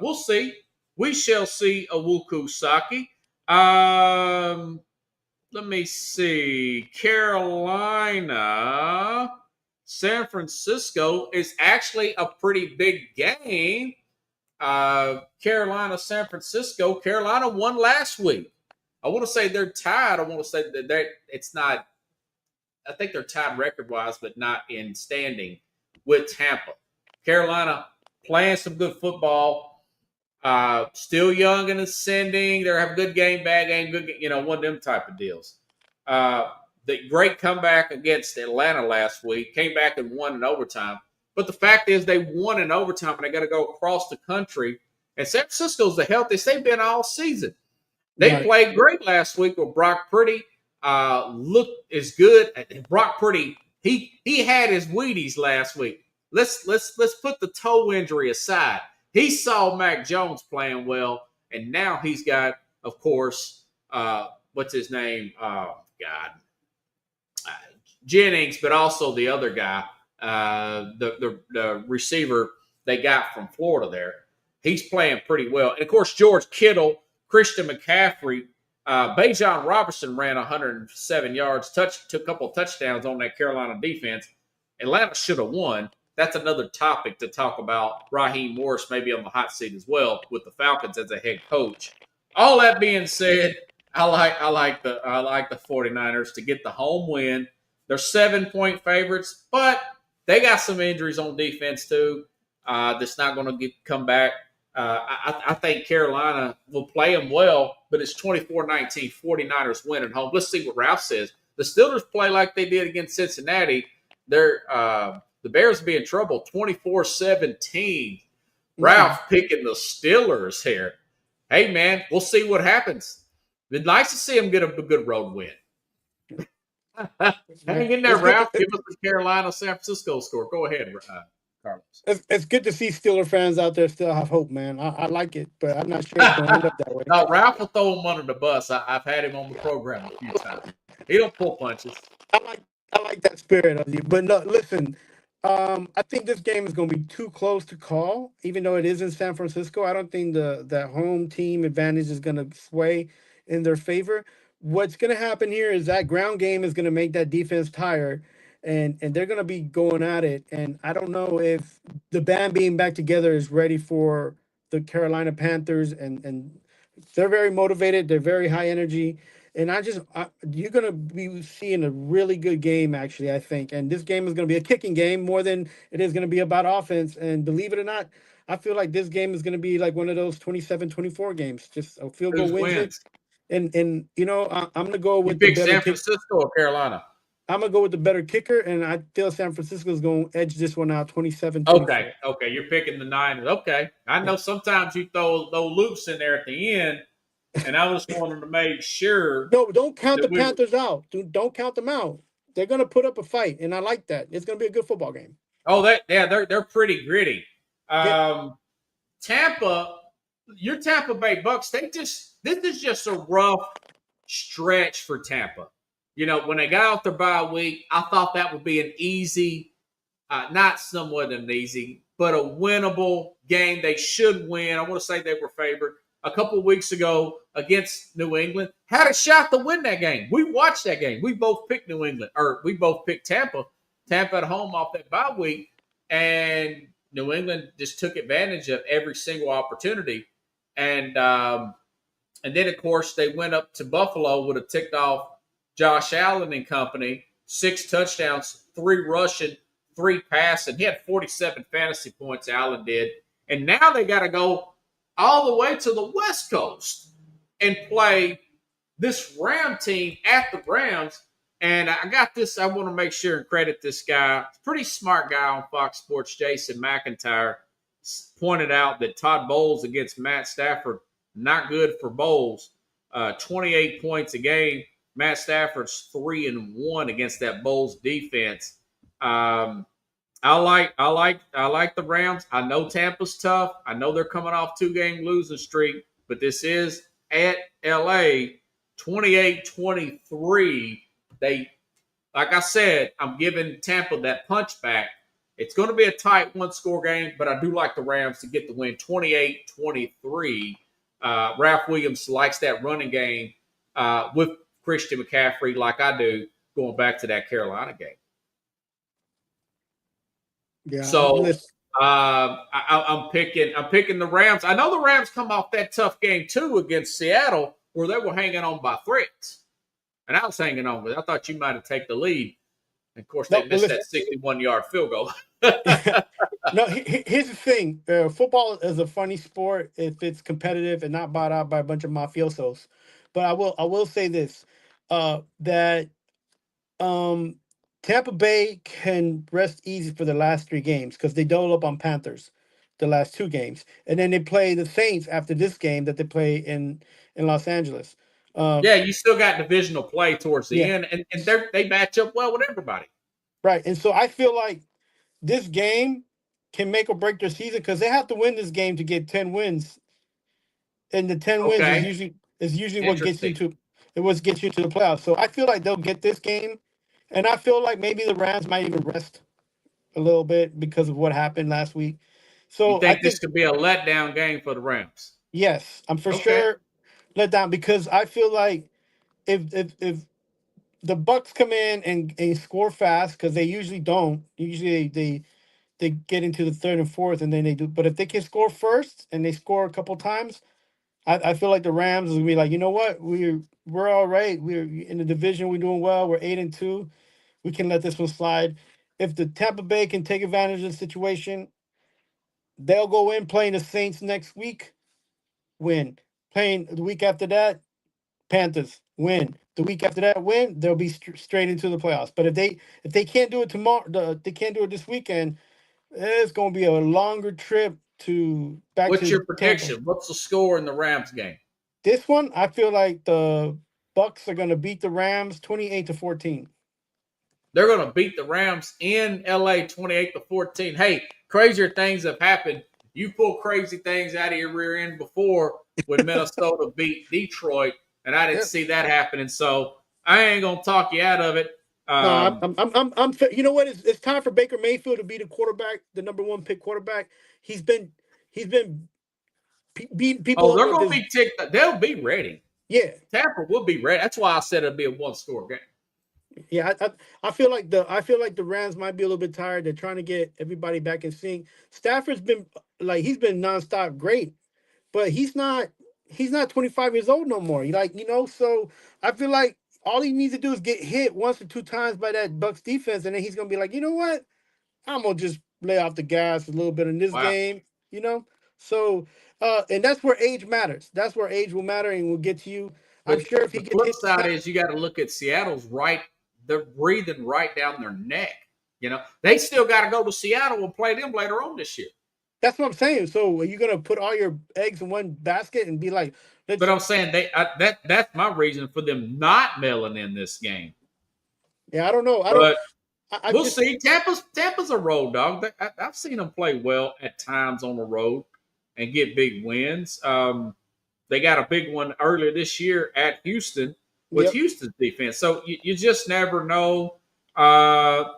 We'll see. We shall see. Awuku Saki. Let me see. Carolina, San Francisco is actually a pretty big game. Carolina, San Francisco. Carolina won last week. I want to say they're tied. I want to say that it's not. I think they're tied record-wise, but not in standing with Tampa. Carolina playing some good football. Still young and ascending. They have a good game, bad game, good, one of them type of deals. The great comeback against Atlanta last week, came back and won in overtime. But the fact is they won in overtime, and they got to go across the country. And San Francisco's the healthiest they've been all season. They played great last week with Brock Purdy. Looked as good. Brock Purdy, he had his Wheaties last week. Let's put the toe injury aside. He saw Mac Jones playing well, and now he's got, of course, what's his name? Jennings, but also the other guy, the receiver they got from Florida there. He's playing pretty well. And, of course, George Kittle, Christian McCaffrey, Bijan Robinson ran 107 yards, took a couple touchdowns on that Carolina defense. Atlanta should have won. That's another topic to talk about. Raheem Morris may be on the hot seat as well with the Falcons as a head coach. All that being said, I like the 49ers to get the home win. They're 7-point favorites, but they got some injuries on defense too. That's not going to come back. I think Carolina will play them well, but it's 24-19. 49ers win at home. Let's see what Ralph says. The Steelers play like they did against Cincinnati. The Bears will be in trouble. 24-17. Ralph picking the Steelers here. Hey, man, we'll see what happens. It'd be nice to see them get a good road win. Hang in there, Ralph. Give us the Carolina San Francisco score. Go ahead, Carlos. It's good to see Steeler fans out there still have hope, man. I like it, but I'm not sure it's going to end up that way. No, Ralph will throw him under the bus. I've had him on the program a few times. He don't pull punches. I like that spirit of you. But no, listen, I think this game is going to be too close to call, even though it is in San Francisco. I don't think that home team advantage is going to sway in their favor. What's going to happen here is that ground game is going to make that defense tired, and they're going to be going at it. And I don't know if the band being back together is ready for the Carolina Panthers, and they're very motivated. They're very high energy. And you're gonna be seeing a really good game, actually, I think. And this game is gonna be a kicking game more than it is gonna be about offense. And believe it or not, I feel like this game is gonna be like one of those 27-24 games. Just a field goal Who's wins it. wins? And I'm gonna go You with the pick better San kick. Francisco or Carolina? I'm gonna go with the better kicker, and I feel San Francisco's gonna edge this one out 27-24. Okay, you're picking the Niners. Okay, I know sometimes you throw loops in there at the end, and I just wanted to make sure No, don't count that the we were. Panthers out. Don't count them out. They're gonna put up a fight, and I like that. It's gonna be a good football game. Oh, they're pretty gritty. Yeah. Tampa, your Tampa Bay Bucks, this is just a rough stretch for Tampa. You know, when they got off their bye week, I thought that would be an easy, not somewhat an easy, but a winnable game. They should win. I want to say they were favored a couple of weeks ago against New England. Had a shot to win that game. We watched that game. We both picked New England, or we both picked Tampa. Tampa at home off that bye week, and New England just took advantage of every single opportunity. And then, of course, they went up to Buffalo, would have ticked off Josh Allen and company, 6 touchdowns, 3 rushing, 3 passing. He had 47 fantasy points, Allen did. And now they got to go all the way to the West Coast and play this Ram team at the Rams. And I got this. I want to make sure and credit this guy. Pretty smart guy on Fox Sports, Jason McIntyre, pointed out that Todd Bowles against Matt Stafford, not good for Bowles. 28 points a game. Matt Stafford's 3-1 against that Bowles defense. I like the Rams. I know Tampa's tough. I know they're coming off 2-game losing streak, but this is at LA, 28-23. They, like I said, I'm giving Tampa that punch back. It's going to be a tight 1-score game, but I do like the Rams to get the win, 28-23. Ralph Williams likes that running game with Christian McCaffrey, like I do, going back to that Carolina game. Yeah. So I'm picking the Rams. I know the Rams come off that tough game too against Seattle, where they were hanging on by threats, and I was hanging on. But I thought you might have taken the lead. And of course, they missed that 61-yard field goal. No, here's the thing: football is a funny sport if it's competitive and not bought out by a bunch of mafiosos. But I will say this: that Tampa Bay can rest easy for the last 3 games because they double up on Panthers the last 2 games, and then they play the Saints after this game that they play in Los Angeles. Yeah, you still got divisional play towards the end, and they match up well with everybody. Right, and so I feel like this game can make or break their season because they have to win this game to get 10 wins, and the 10 wins is usually what gets you to the playoffs. So I feel like they'll get this game, and I feel like maybe the Rams might even rest a little bit because of what happened last week. So I think this could be a letdown game for the Rams. Yes, I'm for sure let down because I feel like if the Bucks come in and score fast, because they usually don't. Usually they get into the 3rd and 4th and then they do. But if they can score first and they score a couple times, I feel like the Rams is gonna be like, you know what, we're all right. We're in the division. We're doing well. We're 8-2. We can let this one slide. If the Tampa Bay can take advantage of the situation, they'll go in playing the Saints next week, win. Playing the week after that, Panthers, win. The week after that, win. They'll be straight into the playoffs. But if they can't do it tomorrow, they can't do it this weekend. It's going to be a longer trip to back. What's to your prediction? Tampa. What's the score in the Rams game? This one, I feel like the Bucks are going to beat the Rams 28-14. They're going to beat the Rams in LA 28-14. Hey, crazier things have happened. You pull crazy things out of your rear end before when Minnesota beat Detroit, and I didn't see that happening. So I ain't going to talk you out of it. No, I'm. You know what? It's time for Baker Mayfield to be the quarterback, the number 1 pick quarterback. He's been beating people. Oh, they're going to be ticked. They'll be ready. Yeah, Tampa will be ready. That's why I said it'll be a 1-score game. Yeah, I feel like the Rams might be a little bit tired. They're trying to get everybody back in sync. Stafford's been he's been nonstop great, but he's not he's not 25 years old no more. So I feel like all he needs to do is get hit once or two times by that Bucks defense, and then he's gonna be like, you know what? I'm gonna just lay off the gas a little bit in this Wow. game, you know. So, and that's where age matters. That's where age will matter, and we'll get to you. I'm But sure if he the gets flip hit, side is you got to look at Seattle's right. They're breathing right down their neck. You know, they still got to go to Seattle and play them later on this year. that's what I'm saying. So, are you gonna put all your eggs in one basket and be like, let's? But I'm saying that's my reason for them not mailing in this game. Yeah, I don't know. I don't. But I we'll just see. Tampa's a road dog. I've seen them play well at times on the road and get big wins. They got a big one earlier this year at Houston with Yep. Houston's defense. So you just never know.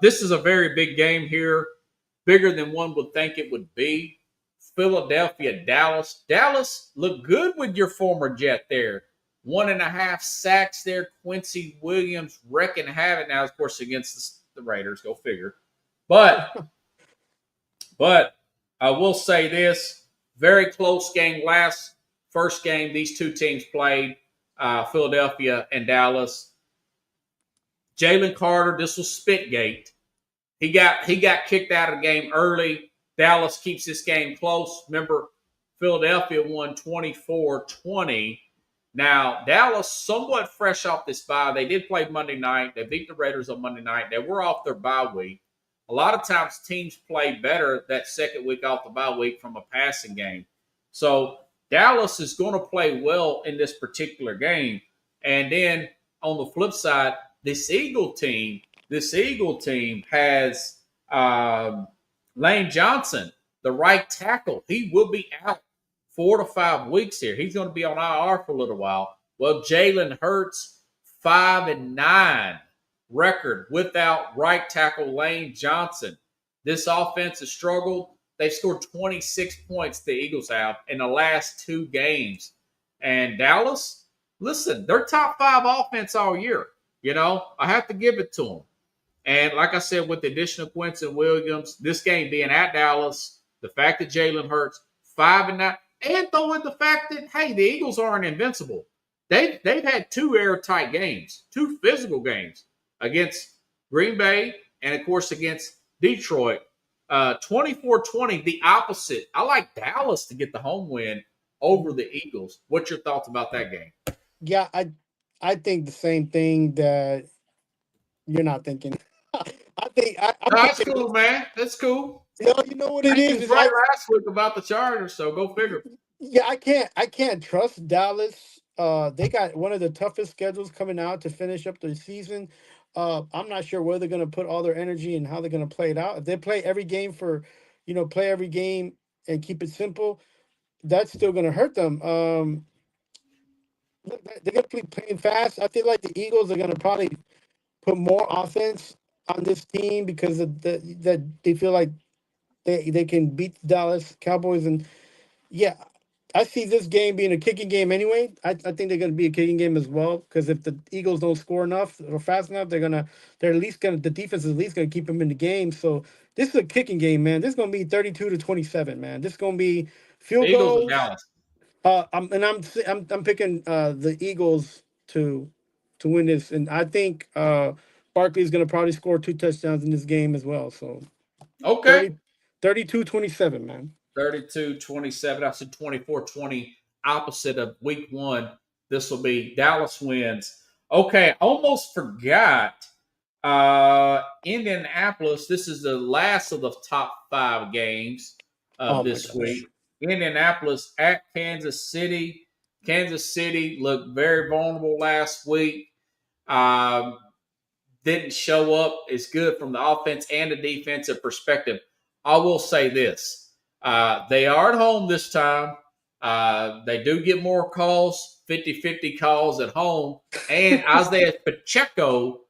This is a very big game here, bigger than one would think it would be. Philadelphia, Dallas. Dallas looked good with your former Jet there. 1.5 sacks there. Quincy Williams wrecking havoc now, of course, against the Raiders. Go figure. But I will say this: very close game. First game these two teams played, Philadelphia and Dallas. Jalen Carter, this was Spitgate. He got kicked out of the game early. Dallas keeps this game close. Remember, Philadelphia won 24-20. Now, Dallas somewhat fresh off this bye. They did play Monday night. They beat the Raiders on Monday night. They were off their bye week. A lot of times teams play better that second week off the bye week from a passing game. So Dallas is going to play well in this particular game. And then on the flip side, this Eagle team has Lane Johnson, the right tackle. He will be out 4 to 5 weeks here. He's going to be on IR for a little while. Well, Jalen Hurts, 5-9 record without right tackle Lane Johnson. This offense has struggled. They've scored 26 points, the Eagles have, in the last 2 games. And Dallas, listen, they're top 5 offense all year. You know, I have to give it to them. And like I said, with the addition of Quincy Williams, this game being at Dallas, the fact that Jalen Hurts 5-9, and throw in the fact that, hey, the Eagles aren't invincible. They've had 2 airtight games, 2 physical games against Green Bay and, of course, against Detroit. 24-20, the opposite. I like Dallas to get the home win over the Eagles. What's your thoughts about that game? Yeah, I think the same thing that you're not thinking. I'm That's thinking, cool, man. That's cool. you know what it He is? was right last week about the Chargers, so go figure. Yeah, I can't trust Dallas. They got one of the toughest schedules coming out to finish up the season. I'm not sure where they're going to put all their energy and how they're going to play it out. If they play every game play every game and keep it simple, that's still going to hurt them. They're going to be playing fast. I feel like the Eagles are going to probably put more offense on this team because of that they feel like they can beat the Dallas Cowboys. And yeah, I see this game being a kicking game anyway. I think they're going to be a kicking game as well because if the Eagles don't score enough or fast enough, the defense is at least going to keep them in the game. So this is a kicking game, man. This is going to be 32-27, man. This is going to be field Eagles goals. and Dallas. I'm picking the Eagles to win this, and I think Barkley's going to probably score 2 touchdowns in this game as well. So Okay. 32-27, man. 32-27. I said 24-20, opposite of week 1. This will be Dallas wins. Okay, almost forgot. Indianapolis, this is the last of the top 5 games of this week. Indianapolis at Kansas City. Kansas City looked very vulnerable last week. Didn't show up as good from the offense and the defensive perspective. I will say this. They are at home this time. They do get more calls, 50-50 calls at home. And Isaiah Pacheco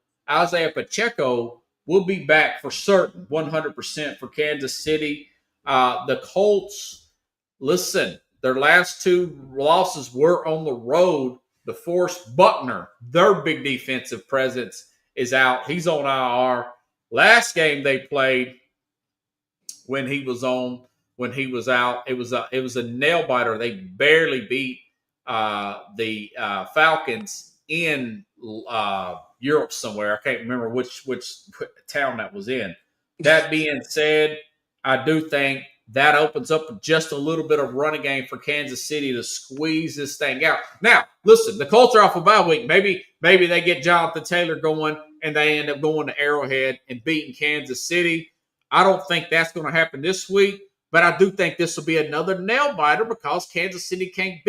will be back for certain, 100% for Kansas City. The Colts, listen, their last 2 losses were on the road. DeForest Buckner, their big defensive presence, is out. He's on IR. Last game they played when he was out, it was a nail biter. They barely beat the Falcons in Europe somewhere. I can't remember which town that was in. That being said, I do think that opens up just a little bit of running game for Kansas City to squeeze this thing out. Now, listen, the Colts are off a bye week. Maybe they get Jonathan Taylor going and they end up going to Arrowhead and beating Kansas City. I don't think that's going to happen this week, but I do think this will be another nail biter because Kansas City can't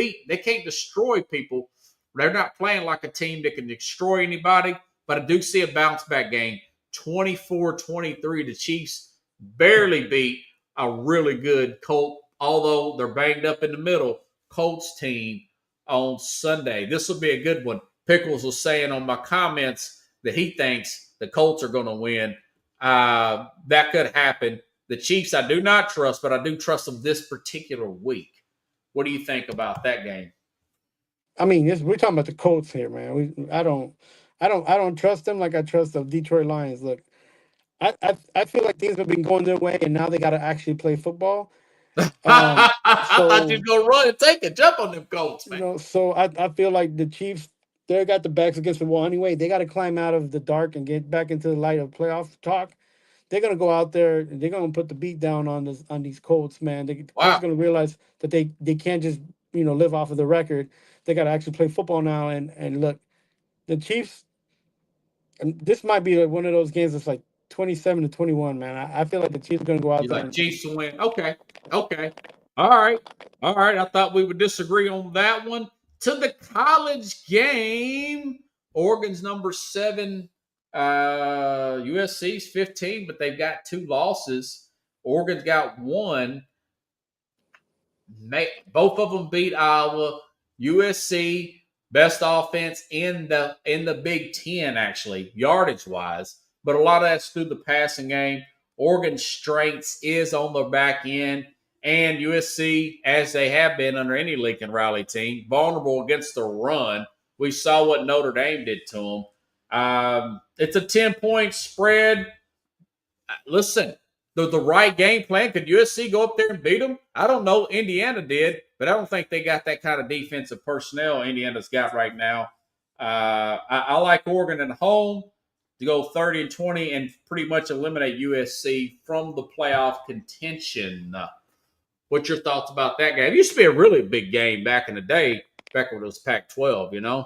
destroy people. They're not playing like a team that can destroy anybody, but I do see a bounce back game. 24-23, the Chiefs barely beat a really good Colt, although they're banged up in the middle, Colts team on Sunday. This will be a good one. Pickles was saying on my comments that he thinks the Colts are going to win. That could happen. The Chiefs I do not trust, but I do trust them this particular week. What do you think about that game? I mean, we're talking about the Colts here, man. I don't trust them like I trust the Detroit Lions. Look, I feel like things have been going their way, and now they got to actually play football. I thought you'd go run and take a jump on them Colts, man. You know, so I feel like the Chiefs, they got the backs against the wall anyway. They got to climb out of the dark and get back into the light of playoff talk. They're gonna go out there and they're gonna put the beat down on these Colts, man. They're gonna realize that they can't just live off of the record. They got to actually play football now. And look, the Chiefs. And this might be one of those games that's like 27-21, man. I feel like the Chiefs are gonna go out there. Like Chiefs to win. Okay. All right. I thought we would disagree on that one. To the college game, Oregon's number 7. USC's 15, but they've got 2 losses. Oregon's got 1. Both of them beat Iowa. USC best offense in the Big Ten, actually, yardage wise, but a lot of that's through the passing game. Oregon's strengths is on their back end, and USC, as they have been under any Lincoln Riley team, vulnerable against the run. We saw what Notre Dame did to them. It's a 10-point spread. Listen, the right game plan. Could USC go up there and beat them? I don't know. Indiana did, but I don't think they got that kind of defensive personnel Indiana's got right now. I like Oregon at home to go 30-20 and pretty much eliminate USC from the playoff contention. What's your thoughts about that game? It used to be a really big game back in the day, back when it was Pac-12,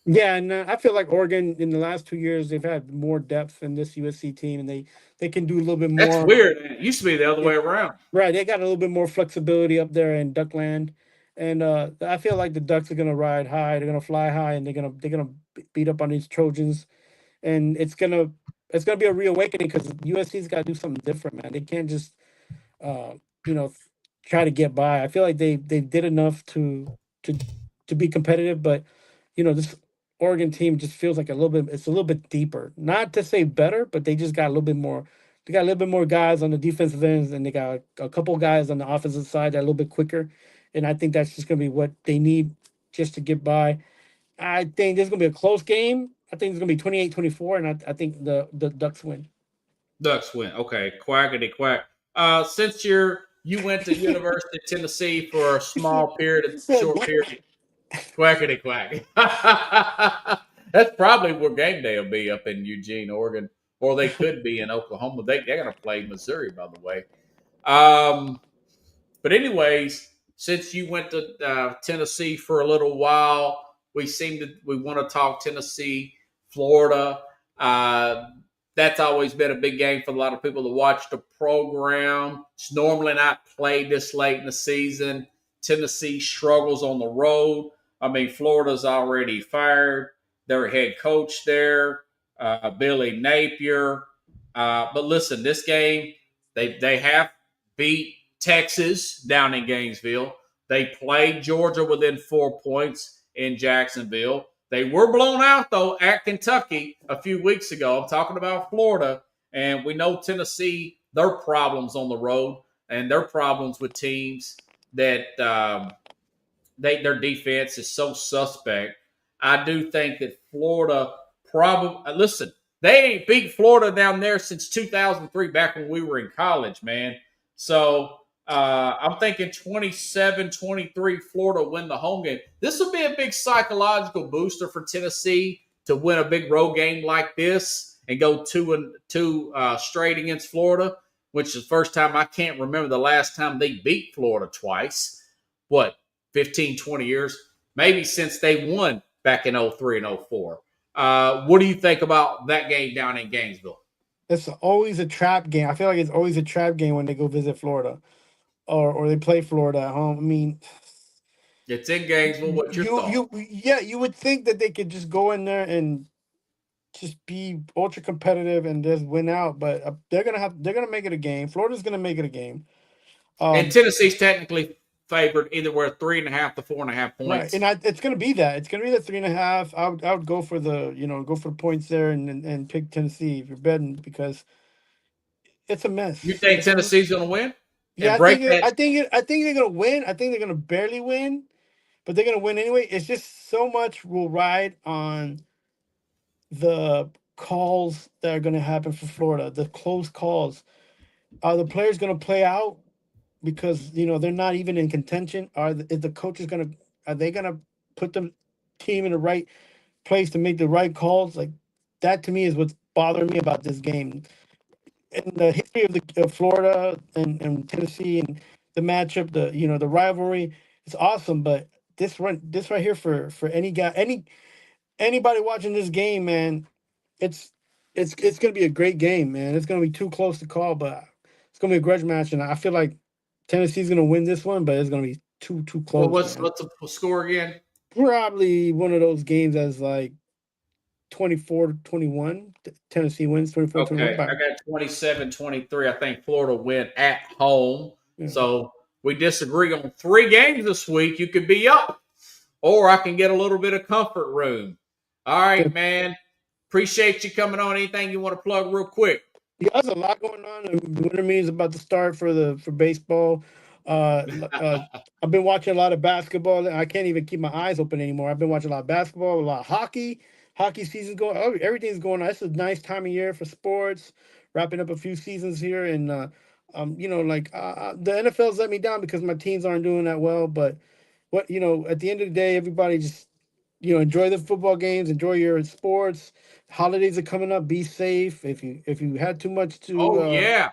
Yeah, and I feel like Oregon in the last 2 years they've had more depth in this USC team, and they can do a little bit more. That's weird. It used to be the other way around. Right, they got a little bit more flexibility up there in Duckland, and I feel like the Ducks are gonna ride high. They're gonna fly high, and they're gonna beat up on these Trojans, and it's gonna be a reawakening because USC's got to do something different, man. They can't just try to get by. I feel like they did enough to be competitive, but this Oregon team just feels like it's a little bit deeper. Not to say better, but they just got a little bit more. They got a little bit more guys on the defensive ends, and they got a couple guys on the offensive side that are a little bit quicker. And I think that's just going to be what they need just to get by. I think this is going to be a close game. I think it's going to be 28-24, and I think the Ducks win. Ducks win. Okay, quackity quack. Since you went to University of Tennessee for a short period, quackity quack. That's probably where game day will be, up in Eugene, Oregon, or they could be in Oklahoma. They're going to play Missouri, by the way. But anyways, since you went to Tennessee for a little while, we want to talk Tennessee, Florida. That's always been a big game for a lot of people to watch the program. It's normally not played this late in the season. Tennessee struggles on the road. I mean, Florida's already fired their head coach there, Billy Napier. But listen, this game, they have beat Texas down in Gainesville. They played Georgia within 4 points in Jacksonville. They were blown out, though, at Kentucky a few weeks ago. I'm talking about Florida. And we know Tennessee, their problems on the road and their problems with teams that their defense is so suspect. I do think that Florida probably – listen, they ain't beat Florida down there since 2003, back when we were in college, man. So I'm thinking 27-23 Florida win the home game. This will be a big psychological booster for Tennessee to win a big road game like this and go 2-2 straight against Florida, which is the first time. I can't remember the last time they beat Florida twice. What, 15, 20 years? Maybe since they won back in 03 and 04. What do you think about that game down in Gainesville? It's always a trap game. I feel like it's always a trap game when they go visit Florida, or they play Florida at home. I mean, It's in Gainesville. What's your thought? you would think that they could just go in there and just be ultra competitive and just win out, but they're gonna make it a game. Florida's gonna make it a game. And Tennessee's technically favored either where 3.5 to 4.5 points. Right, and it's gonna be that. It's gonna be the 3.5. I would go for the points there and pick Tennessee if you're betting, because it's a mess. You think Tennessee's going to win? Yeah, And I think they're gonna win. I think they're gonna barely win, but they're gonna win anyway. It's just so much will ride on the calls that are gonna happen for Florida, the close calls. Are the players gonna play out because they're not even in contention? Is the coaches are they gonna put the team in the right place to make the right calls? Like, that to me is what's bothering me about this game. In the history of Florida and Tennessee and the matchup, the rivalry, it's awesome. But this right here for any guy, anybody watching this game, man, it's gonna be a great game, man. It's gonna be too close to call, but it's gonna be a grudge match, and I feel like Tennessee's gonna win this one, but it's gonna be too close. Well, what's the score again? Probably one of those games that's like 24-21. Tennessee wins 24-21. Okay, I got 27-23. I think Florida win at home. Yeah. So we disagree on 3 games this week. You could be up, or I can get a little bit of comfort room. All right, man. Appreciate you coming on. Anything you want to plug real quick? Yeah, there's a lot going on. The winter meeting is about to start for baseball. I've been watching a lot of basketball. I can't even keep my eyes open anymore. I've been watching a lot of basketball, a lot of hockey. Hockey season's going. Everything's going on. It's a nice time of year for sports. Wrapping up a few seasons here, and the NFL's let me down because my teams aren't doing that well. But at the end of the day, everybody just enjoy the football games, enjoy your sports. Holidays are coming up. Be safe. If you had too much to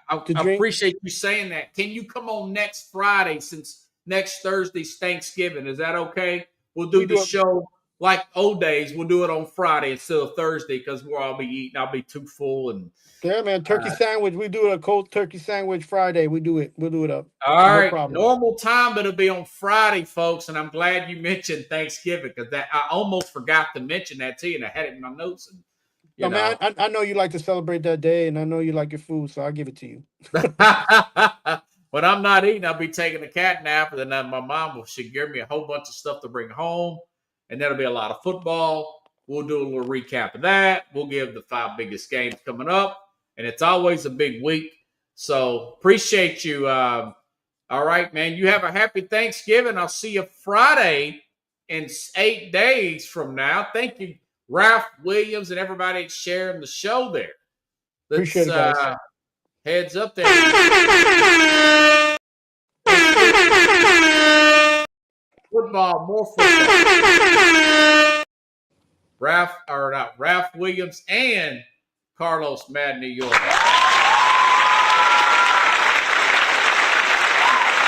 I drink. appreciate you saying that. Can you come on next Friday, since next Thursday's Thanksgiving? Is that okay? We'll do the show like old days. We'll do it on Friday instead of Thursday, because where I'll be eating, I'll be too full. And yeah, man, turkey sandwich. We do a cold turkey sandwich Friday. We'll do it up. All right, normal time, but it'll be on Friday, folks. And I'm glad you mentioned Thanksgiving, because I almost forgot to mention that to you, and I had it in my notes. And man, I know you like to celebrate that day, and I know you like your food, so I'll give it to you. When I'm not eating, I'll be taking a cat nap, and then my mom should give me a whole bunch of stuff to bring home, and that'll be a lot of football. We'll do a little recap of that. We'll give the 5 biggest games coming up, and it's always a big week. So appreciate you. All right, man. You have a happy Thanksgiving. I'll see you Friday in 8 days from now. Thank you, Ralph Williams, and everybody sharing the show there. Appreciate it, guys. Heads up there. Football, more football. Ralph Williams and Carlos Mad New York.